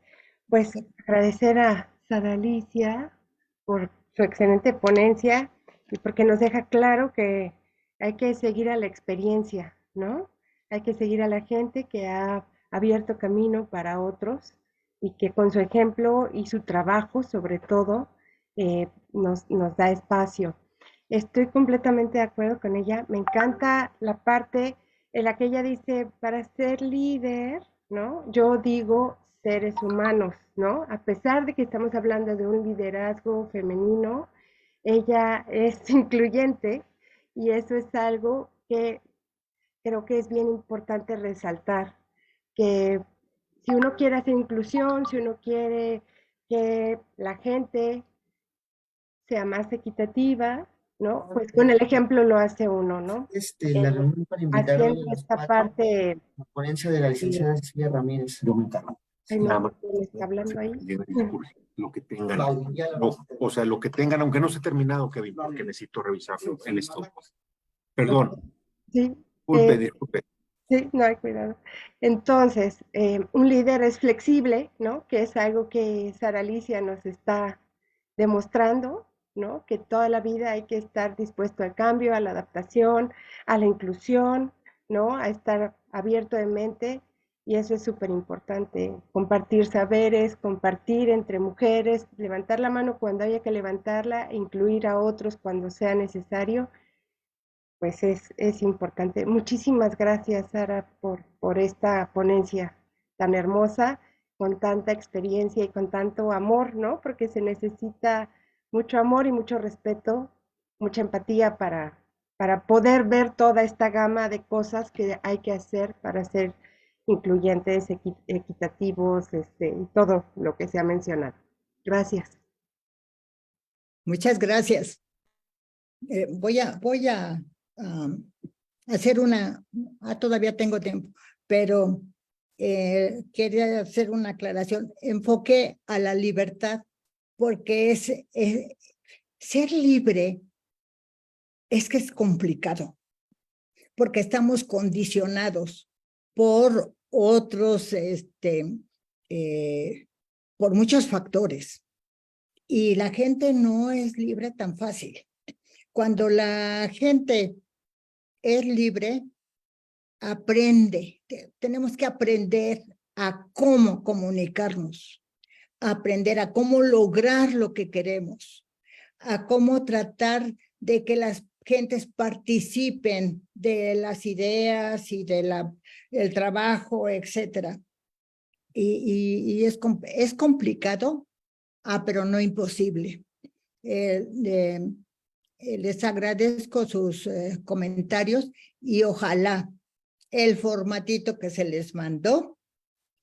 Pues agradecer a Sara Alicia por su excelente ponencia y porque nos deja claro que hay que seguir a la experiencia, ¿no? Hay que seguir a la gente que ha abierto camino para otros y que con su ejemplo y su trabajo, sobre todo, nos da espacio. Estoy completamente de acuerdo con ella. Me encanta la parte en la que ella dice, para ser líder, ¿no? Yo digo seres humanos, ¿no? A pesar de que estamos hablando de un liderazgo femenino, ella es incluyente y eso es algo que creo que es bien importante resaltar, que si uno quiere hacer inclusión, si uno quiere que la gente sea más equitativa, ¿no? Pues con el ejemplo lo hace uno, ¿no? La reunión para invitar hoy Haciendo a las esta 4, parte. la ponencia de la licenciada Cecilia Ramírez. Yo me encargo. Ay, Nada no, más. ¿quién está hablando ahí? Lo que tengan. Vale, ya la vamos a O sea, lo que tengan, aunque no esté terminado, Kevin, porque necesito revisarlo en esto. Perdón, Sí, disculpe. sí, no hay cuidado. Entonces, un líder es flexible, ¿no? Que es algo que Sara Alicia nos está demostrando, ¿no? Que toda la vida hay que estar dispuesto al cambio, a la adaptación, a la inclusión, ¿no? A estar abierto de mente y eso es súper importante. Compartir saberes, compartir entre mujeres, levantar la mano cuando haya que levantarla, incluir a otros cuando sea necesario, pues es importante. Muchísimas gracias, Sara, por esta ponencia tan hermosa, con tanta experiencia y con tanto amor, ¿no? Porque se necesita mucho amor y mucho respeto, mucha empatía para poder ver toda esta gama de cosas que hay que hacer para ser incluyentes, equitativos, y todo lo que se ha mencionado. Gracias. Muchas gracias. Voy a hacer todavía tengo tiempo, pero quería hacer una aclaración. Enfoque a la libertad, porque ser libre es que es complicado, porque estamos condicionados por otros, por muchos factores. Y la gente no es libre tan fácil. Cuando la gente es libre, aprende. Tenemos que aprender a cómo comunicarnos, aprender a cómo lograr lo que queremos, a cómo tratar de que las gentes participen de las ideas y del trabajo, etcétera. Y es complicado, pero no imposible. Les agradezco sus comentarios y ojalá el formatito que se les mandó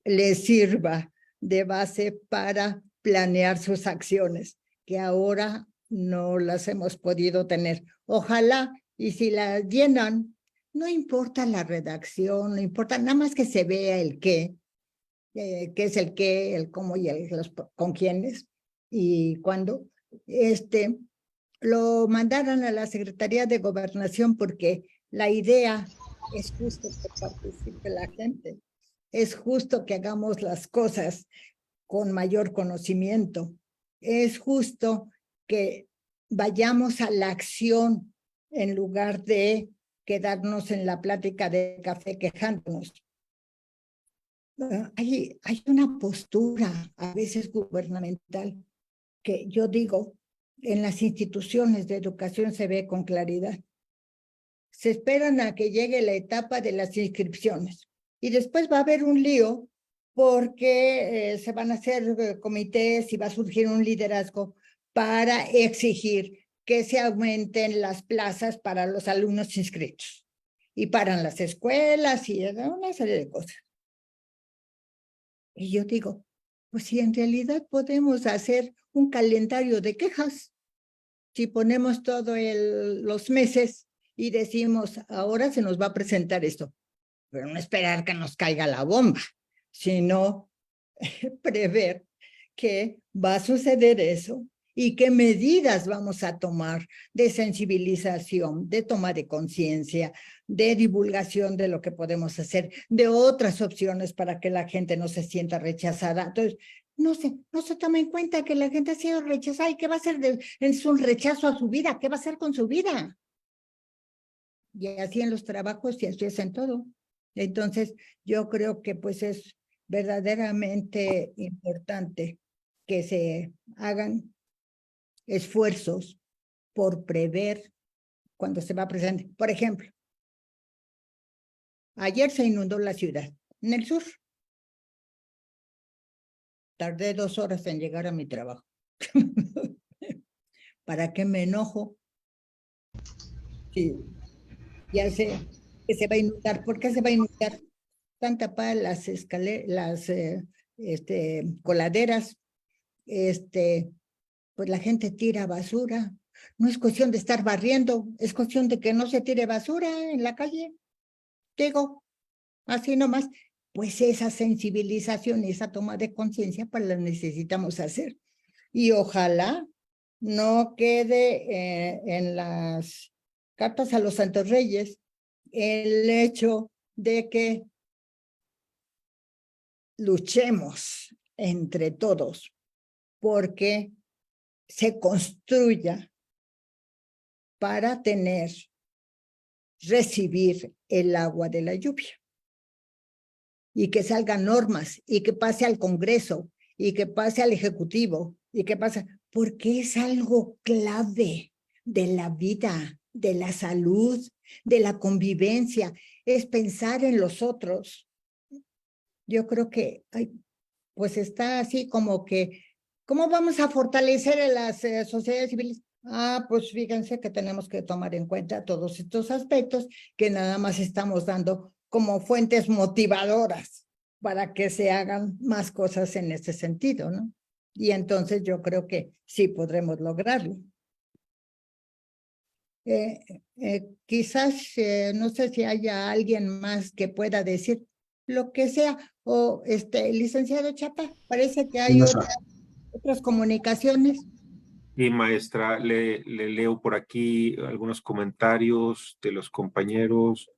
les sirva de base para planear sus acciones, que ahora no las hemos podido tener. Ojalá, y si las llenan, no importa la redacción, no importa, nada más que se vea el qué es el qué, el cómo y con quiénes y cuándo. Lo mandaron a la Secretaría de Gobernación porque la idea es justo que participe la gente. Es justo que hagamos las cosas con mayor conocimiento. Es justo que vayamos a la acción en lugar de quedarnos en la plática de café quejándonos. Hay una postura a veces gubernamental que yo digo, en las instituciones de educación se ve con claridad. Se esperan a que llegue la etapa de las inscripciones y después va a haber un lío porque se van a hacer comités y va a surgir un liderazgo para exigir que se aumenten las plazas para los alumnos inscritos y paran las escuelas y una serie de cosas. Y yo digo, pues si en realidad podemos hacer un calendario de quejas, si ponemos todos los meses y decimos, ahora se nos va a presentar esto, pero no esperar que nos caiga la bomba, sino prever que va a suceder eso y qué medidas vamos a tomar de sensibilización, de toma de conciencia, de divulgación de lo que podemos hacer, de otras opciones para que la gente no se sienta rechazada. Entonces, no se toma en cuenta que la gente ha sido rechazada y qué va a hacer es un rechazo a su vida, qué va a hacer con su vida. Y así en los trabajos y así es en todo. Entonces, yo creo que pues es verdaderamente importante que se hagan esfuerzos por prever cuando se va a presentar. Por ejemplo, ayer se inundó la ciudad, en el sur. Tardé 2 horas en llegar a mi trabajo. ¿Para qué me enojo? Sí, ya sé que se va a inundar. ¿Por qué se va a inundar? Están tapadas las escaleras, coladeras, pues la gente tira basura. No es cuestión de estar barriendo, es cuestión de que no se tire basura en la calle. Digo, así nomás. Pues esa sensibilización, esa toma de conciencia, pues la necesitamos hacer. Y ojalá no quede en las cartas a los Santos Reyes el hecho de que luchemos entre todos porque se construya para recibir el agua de la lluvia y que salgan normas y que pase al Congreso y que pase al Ejecutivo y que pase, porque es algo clave de la vida, de la salud, de la convivencia, es pensar en los otros. Yo creo que pues está así como que, ¿cómo vamos a fortalecer a las sociedades civiles? Pues fíjense que tenemos que tomar en cuenta todos estos aspectos que nada más estamos dando como fuentes motivadoras para que se hagan más cosas en ese sentido, ¿no? Y entonces yo creo que sí podremos lograrlo. Quizás, no sé si haya alguien más que pueda decir lo que sea, o licenciado Chapa, parece que hay otras comunicaciones. Y maestra, le leo por aquí algunos comentarios de los compañeros.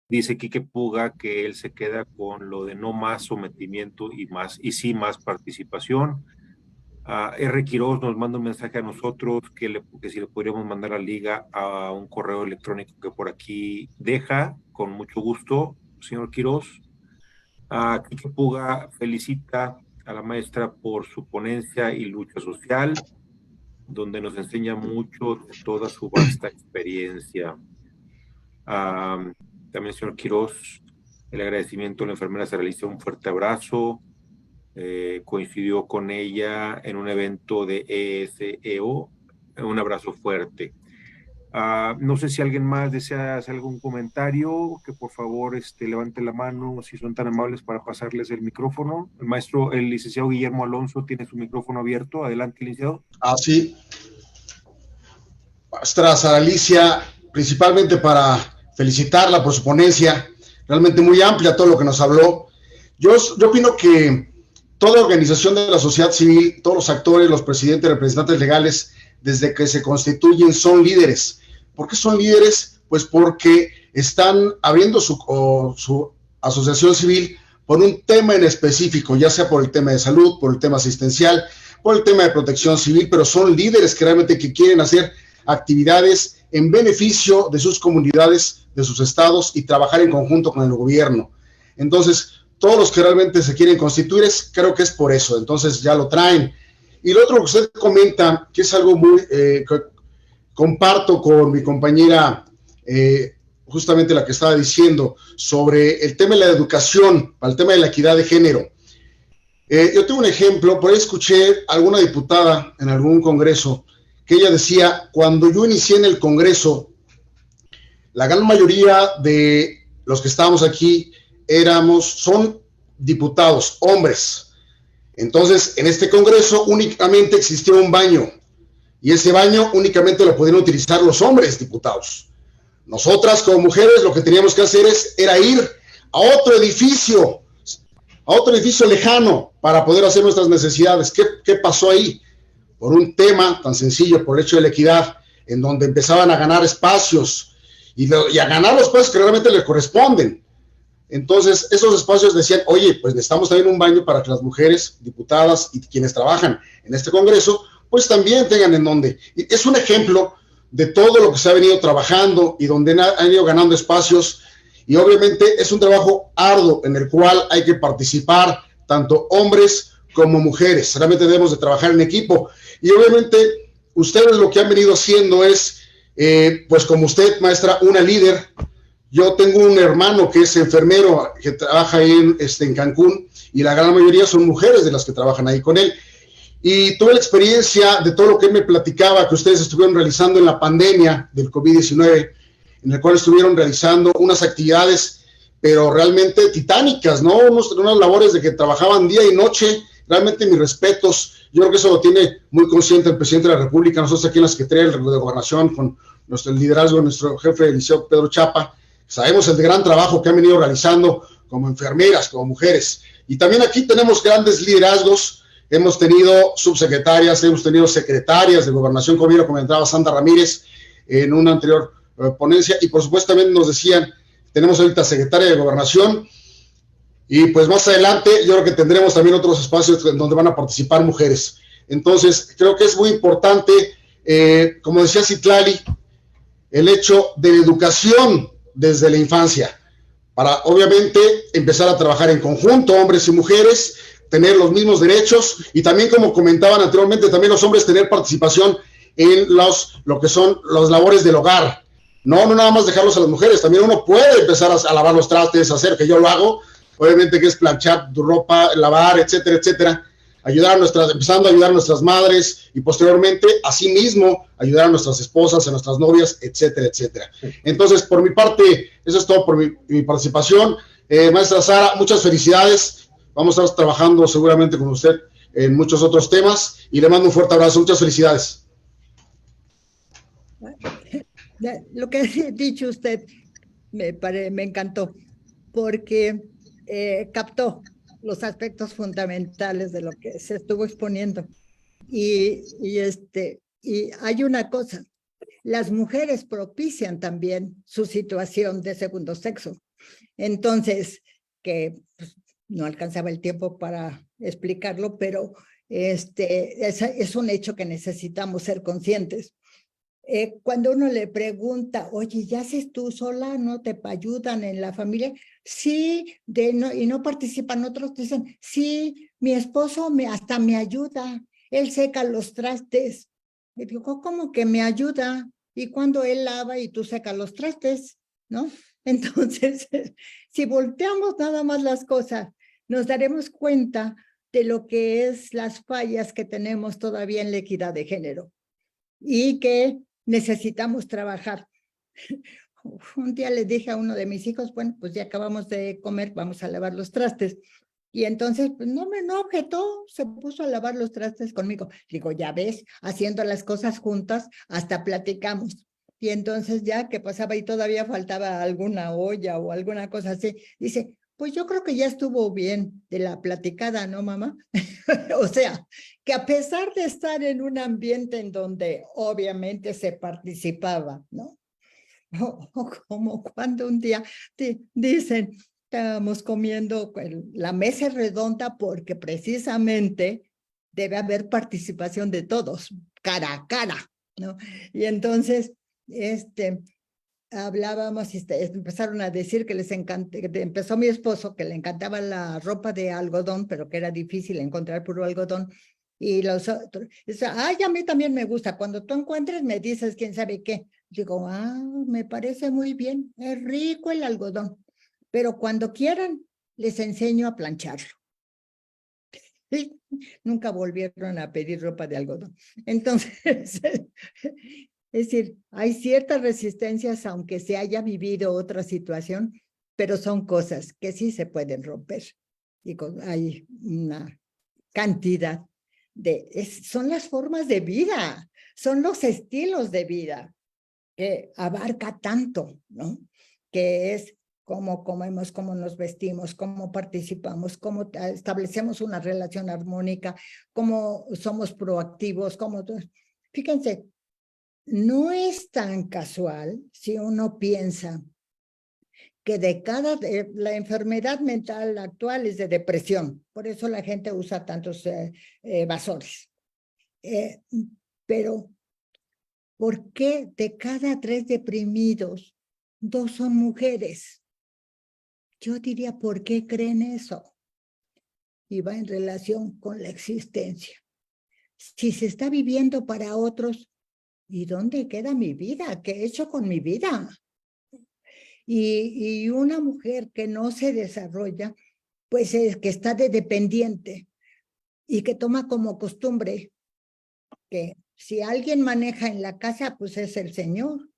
Dice Quique Puga que él se queda con lo de no más sometimiento y sí más participación. R. Quiroz nos manda un mensaje a nosotros que si le podríamos mandar a Liga a un correo electrónico que por aquí deja, con mucho gusto, señor Quiroz. Quique Puga felicita a la maestra por su ponencia y lucha social, donde nos enseña mucho de toda su vasta experiencia. También, señor Quiroz, el agradecimiento a la enfermera se realiza un fuerte abrazo. Coincidió con ella en un evento de ESEO. Un abrazo fuerte. No sé si alguien más desea hacer algún comentario, que por favor levante la mano si son tan amables para pasarles el micrófono. El licenciado Guillermo Alonso tiene su micrófono abierto. Adelante, licenciado. Sí. Maestra Sara Alicia, principalmente para felicitarla por su ponencia, realmente muy amplia todo lo que nos habló. Yo opino que toda organización de la sociedad civil, todos los actores, los presidentes, representantes legales, desde que se constituyen son líderes. ¿Por qué son líderes? Pues porque están abriendo su asociación civil por un tema en específico, ya sea por el tema de salud, por el tema asistencial, por el tema de protección civil, pero son líderes que realmente quieren hacer actividades en beneficio de sus comunidades, de sus estados y trabajar en conjunto con el gobierno. Entonces, todos los que realmente se quieren constituir, creo que es por eso, entonces ya lo traen. Y lo otro que usted comenta, que es algo muy, que comparto con mi compañera, justamente la que estaba diciendo, sobre el tema de la educación, para el tema de la equidad de género. Yo tengo un ejemplo, por ahí escuché a alguna diputada en algún congreso, que ella decía, cuando yo inicié en el Congreso, la gran mayoría de los que estábamos aquí son diputados, hombres. Entonces, en este Congreso únicamente existía un baño, y ese baño únicamente lo podían utilizar los hombres diputados. Nosotras, como mujeres, lo que teníamos que hacer era ir a otro edificio lejano, para poder hacer nuestras necesidades. ¿Qué pasó ahí? por un tema tan sencillo, por el hecho de la equidad, en donde empezaban a ganar espacios y a ganar los espacios que realmente les corresponden. Entonces, esos espacios decían, oye, pues necesitamos también un baño para que las mujeres diputadas y quienes trabajan en este Congreso, pues también tengan en donde. Y es un ejemplo de todo lo que se ha venido trabajando y donde han ido ganando espacios, y obviamente es un trabajo arduo en el cual hay que participar tanto hombres como mujeres. Realmente debemos de trabajar en equipo, y obviamente ustedes lo que han venido haciendo es, pues como usted, maestra, una líder. Yo tengo un hermano que es enfermero, que trabaja ahí en Cancún, y la gran mayoría son mujeres de las que trabajan ahí con él. Y tuve la experiencia de todo lo que él me platicaba que ustedes estuvieron realizando en la pandemia del COVID-19, en el cual estuvieron realizando unas actividades, pero realmente titánicas, ¿no? Unas labores de que trabajaban día y noche. Realmente mis respetos. Yo creo que eso lo tiene muy consciente el presidente de la República. Nosotros aquí en la Secretaría de Gobernación, con el liderazgo de nuestro jefe del liceo, Pedro Chapa, sabemos el gran trabajo que han venido realizando como enfermeras, como mujeres. Y también aquí tenemos grandes liderazgos. Hemos tenido subsecretarias, hemos tenido secretarias de Gobernación, como ya lo comentaba Sandra Ramírez en una anterior ponencia, y por supuesto también nos decían, tenemos ahorita secretaria de Gobernación, y pues más adelante yo creo que tendremos también otros espacios donde van a participar mujeres. Entonces, creo que es muy importante, como decía Citlali, el hecho de la educación desde la infancia, para obviamente empezar a trabajar en conjunto, hombres y mujeres, tener los mismos derechos, y también, como comentaban anteriormente, también los hombres tener participación en lo que son las labores del hogar. No nada más dejarlos a las mujeres, también uno puede empezar a lavar los trastes, hacer, que yo lo hago, obviamente, que es planchar tu ropa, lavar, etcétera, etcétera, empezando a ayudar a nuestras madres, y posteriormente, así mismo, ayudar a nuestras esposas, a nuestras novias, etcétera, etcétera. Entonces, por mi parte, eso es todo por mi participación. Maestra Sara, muchas felicidades. Vamos a estar trabajando seguramente con usted en muchos otros temas, y le mando un fuerte abrazo. Muchas felicidades. Lo que ha dicho usted me encantó, porque captó los aspectos fundamentales de lo que se estuvo exponiendo. Y hay una cosa, las mujeres propician también su situación de segundo sexo. Entonces, que pues, no alcanzaba el tiempo para explicarlo, pero es un hecho que necesitamos ser conscientes. Cuando uno le pregunta, oye, ¿ya haces tú sola? ¿No te ayudan en la familia? Sí, y no participan otros, dicen, sí, mi esposo hasta me ayuda, él seca los trastes. Y digo, ¿cómo que me ayuda? ¿Y cuando él lava y tú secas los trastes? ¿No? Entonces, si volteamos nada más las cosas, nos daremos cuenta de lo que es las fallas que tenemos todavía en la equidad de género y que necesitamos trabajar. Un día le dije a uno de mis hijos, bueno, pues ya acabamos de comer, vamos a lavar los trastes. Y entonces, pues no objetó, se puso a lavar los trastes conmigo. Digo, ya ves, haciendo las cosas juntas, hasta platicamos. Y entonces ya que pasaba y todavía faltaba alguna olla o alguna cosa así, dice, pues yo creo que ya estuvo bien de la platicada, ¿no, mamá? O sea, que a pesar de estar en un ambiente en donde obviamente se participaba, ¿no? O como cuando un día dicen, estábamos comiendo, la mesa es redonda porque precisamente debe haber participación de todos, cara a cara, ¿no? Y entonces, hablábamos y empezaron a decir que les encanta, empezó mi esposo que le encantaba la ropa de algodón, pero que era difícil encontrar puro algodón. Y los otros, ay, a mí también me gusta, cuando tú encuentres me dices quién sabe qué. Digo, me parece muy bien, es rico el algodón, pero cuando quieran les enseño a plancharlo. ¿Sí? Nunca volvieron a pedir ropa de algodón. Entonces, es decir, hay ciertas resistencias aunque se haya vivido otra situación, pero son cosas que sí se pueden romper. Y hay una cantidad son las formas de vida, son los estilos de vida que abarca tanto, ¿no? Que es cómo comemos, cómo nos vestimos, cómo participamos, cómo establecemos una relación armónica, cómo somos proactivos, cómo... Fíjense, no es tan casual si uno piensa que la enfermedad mental actual es de depresión, por eso la gente usa tantos evasores. Pero, ¿por qué de cada 3 deprimidos, 2 son mujeres? Yo diría, ¿por qué creen eso? Y va en relación con la existencia. Si se está viviendo para otros, ¿y dónde queda mi vida? ¿Qué he hecho con mi vida? Y una mujer que no se desarrolla, pues es que está de dependiente y que toma como costumbre que si alguien maneja en la casa, pues es el señor.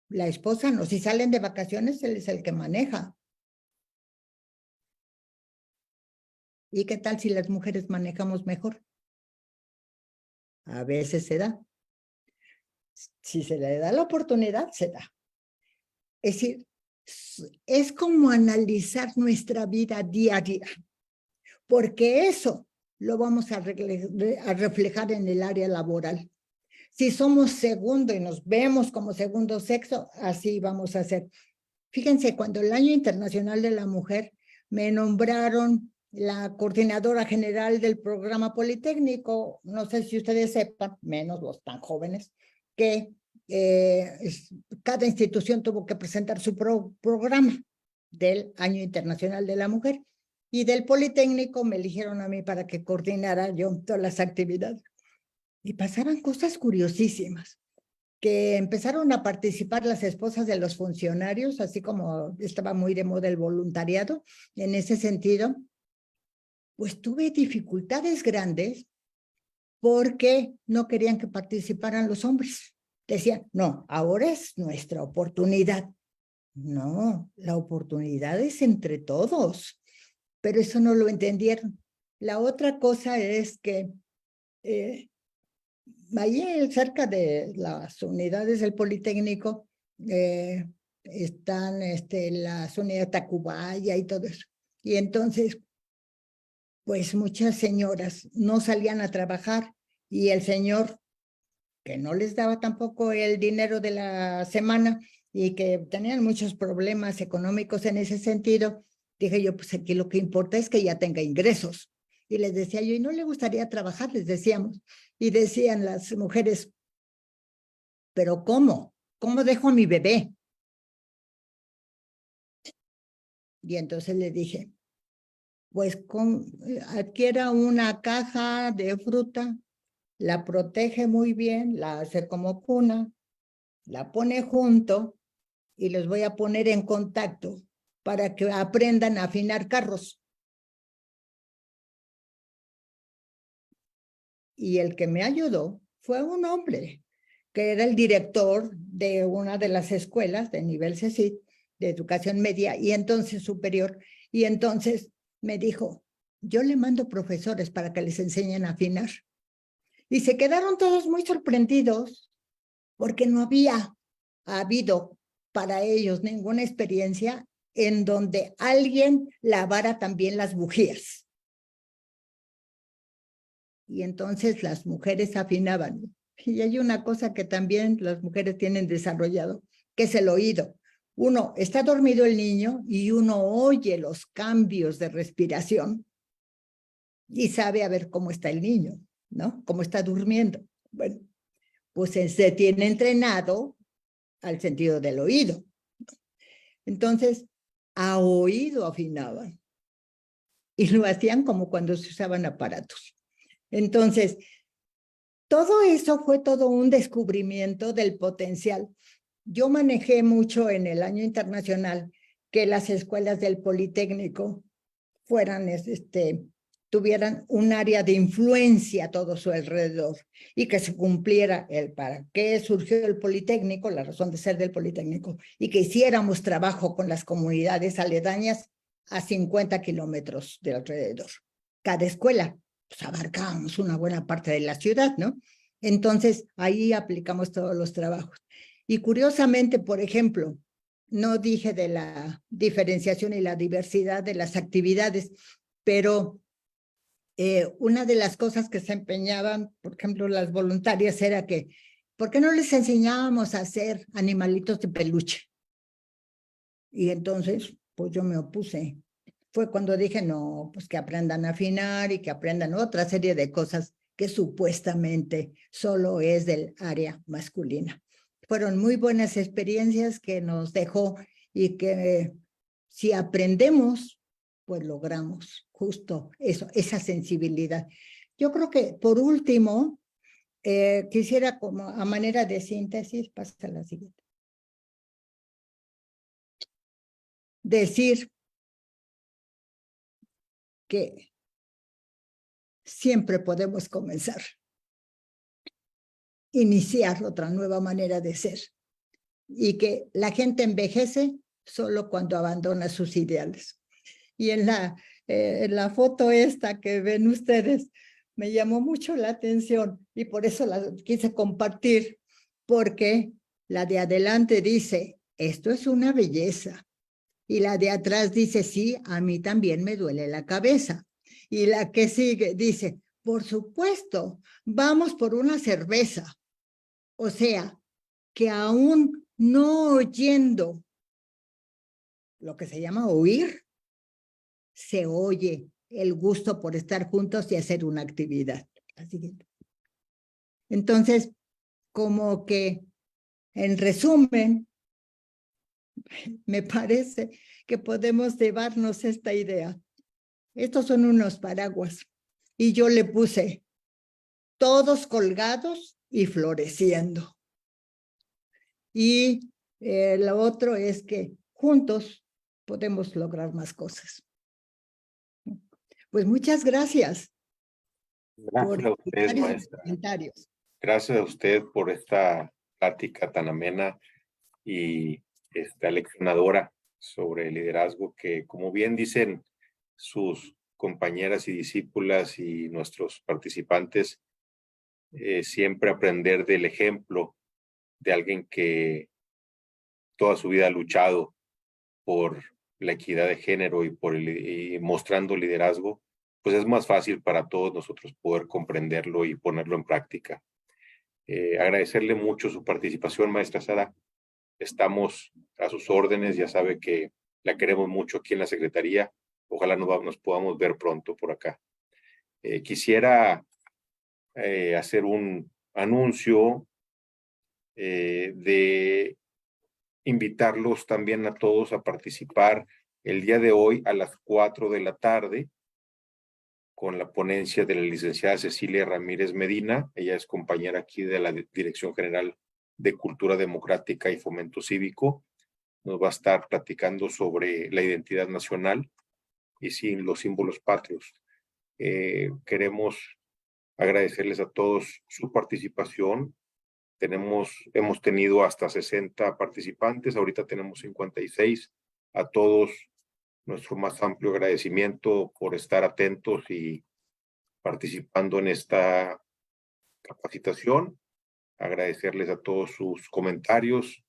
La esposa no. Si salen de vacaciones, él es el que maneja. ¿Y qué tal si las mujeres manejamos mejor? A veces se da. Si se le da la oportunidad, se da. Es decir, es como analizar nuestra vida diaria, porque eso lo vamos a reflejar en el área laboral. Si somos segundo y nos vemos como segundo sexo, así vamos a ser. Fíjense, cuando el Año Internacional de la Mujer me nombraron la coordinadora general del programa Politécnico, no sé si ustedes sepan, menos los tan jóvenes, que cada institución tuvo que presentar su programa del Año Internacional de la Mujer, y del Politécnico me eligieron a mí para que coordinara yo todas las actividades. Y pasaban cosas curiosísimas, que empezaron a participar las esposas de los funcionarios, así como estaba muy de moda el voluntariado. En ese sentido, pues tuve dificultades grandes porque no querían que participaran los hombres. Decían, no, ahora es nuestra oportunidad. No, la oportunidad es entre todos, pero eso no lo entendieron. La otra cosa es que allí cerca de las unidades del Politécnico están las unidades de Tacubaya y todo eso. Y entonces, pues muchas señoras no salían a trabajar y el señor, que no les daba tampoco el dinero de la semana y que tenían muchos problemas económicos en ese sentido, dije yo, pues aquí lo que importa es que ya tenga ingresos. Y les decía yo, ¿y no le gustaría trabajar? Les decíamos. Y decían las mujeres, ¿pero cómo? ¿Cómo dejo a mi bebé? Y entonces le dije, pues adquiera una caja de fruta, la protege muy bien, la hace como cuna, la pone junto y los voy a poner en contacto para que aprendan a afinar carros. Y el que me ayudó fue un hombre, que era el director de una de las escuelas de nivel CECIT, de educación media y entonces superior. Y entonces me dijo, yo le mando profesores para que les enseñen a afinar. Y se quedaron todos muy sorprendidos porque no había habido para ellos ninguna experiencia en donde alguien lavara también las bujías. Y entonces las mujeres afinaban. Y hay una cosa que también las mujeres tienen desarrollado, que es el oído. Uno, está dormido el niño y uno oye los cambios de respiración y sabe a ver cómo está el niño, ¿no? Cómo está durmiendo. Bueno, pues se tiene entrenado al sentido del oído. Entonces, a oído afinaban. Y lo hacían como cuando se usaban aparatos. Entonces, todo eso fue todo un descubrimiento del potencial. Yo manejé mucho en el Año Internacional que las escuelas del Politécnico tuvieran un área de influencia a todo su alrededor y que se cumpliera el para qué surgió el Politécnico, la razón de ser del Politécnico, y que hiciéramos trabajo con las comunidades aledañas a 50 kilómetros de alrededor. Cada escuela, pues abarcábamos una buena parte de la ciudad, ¿no? Entonces, ahí aplicamos todos los trabajos. Y curiosamente, por ejemplo, no dije de la diferenciación y la diversidad de las actividades, pero una de las cosas que se empeñaban, por ejemplo, las voluntarias, era que, ¿por qué no les enseñábamos a hacer animalitos de peluche? Y entonces, pues yo me opuse. Fue cuando dije, no, pues que aprendan a afinar y que aprendan otra serie de cosas que supuestamente solo es del área masculina. Fueron muy buenas experiencias que nos dejó y que si aprendemos, pues logramos justo eso, esa sensibilidad. Yo creo que por último, quisiera como a manera de síntesis, pasa a la siguiente, decir que siempre podemos comenzar, iniciar otra nueva manera de ser y que la gente envejece solo cuando abandona sus ideales. Y en la foto esta que ven ustedes, me llamó mucho la atención y por eso la quise compartir, porque la de adelante dice, esto es una belleza. Y la de atrás dice, sí, a mí también me duele la cabeza. Y la que sigue dice, por supuesto, vamos por una cerveza. O sea, que aún no oyendo lo que se llama oír, se oye el gusto por estar juntos y hacer una actividad. Así. Entonces, como que, en resumen, me parece que podemos llevarnos esta idea. Estos son unos paraguas y yo le puse todos colgados y floreciendo. Y lo otro es que juntos podemos lograr más cosas. Pues muchas gracias. Gracias a usted, maestra. Comentarios. Gracias a usted por esta plática tan amena y aleccionadora sobre liderazgo que, como bien dicen sus compañeras y discípulas y nuestros participantes, siempre aprender del ejemplo de alguien que toda su vida ha luchado por la equidad de género y mostrando liderazgo, pues es más fácil para todos nosotros poder comprenderlo y ponerlo en práctica. Agradecerle mucho su participación, maestra Sara. Estamos a sus órdenes, ya sabe que la queremos mucho aquí en la Secretaría. Ojalá nos podamos ver pronto por acá. Quisiera hacer un anuncio de invitarlos también a todos a participar el día de hoy a las 4 de la tarde con la ponencia de la licenciada Cecilia Ramírez Medina. Ella es compañera aquí de la Dirección General de Cultura Democrática y Fomento Cívico. Nos va a estar platicando sobre la identidad nacional y sin los símbolos patrios. Queremos agradecerles a todos su participación. Hemos tenido hasta 60 participantes, ahorita tenemos 56. A todos nuestro más amplio agradecimiento por estar atentos y participando en esta capacitación. Agradecerles a todos sus comentarios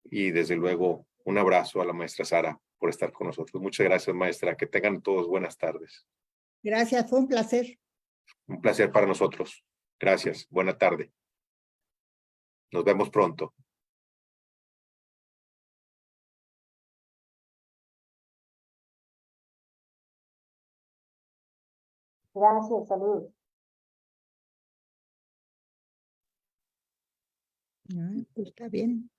y desde luego un abrazo a la maestra Sara por estar con nosotros. Muchas gracias, maestra. Que tengan todos buenas tardes. Gracias, fue un placer. Un placer para nosotros. Gracias. Buena tarde. Nos vemos pronto. Gracias, saludos. Pues está bien.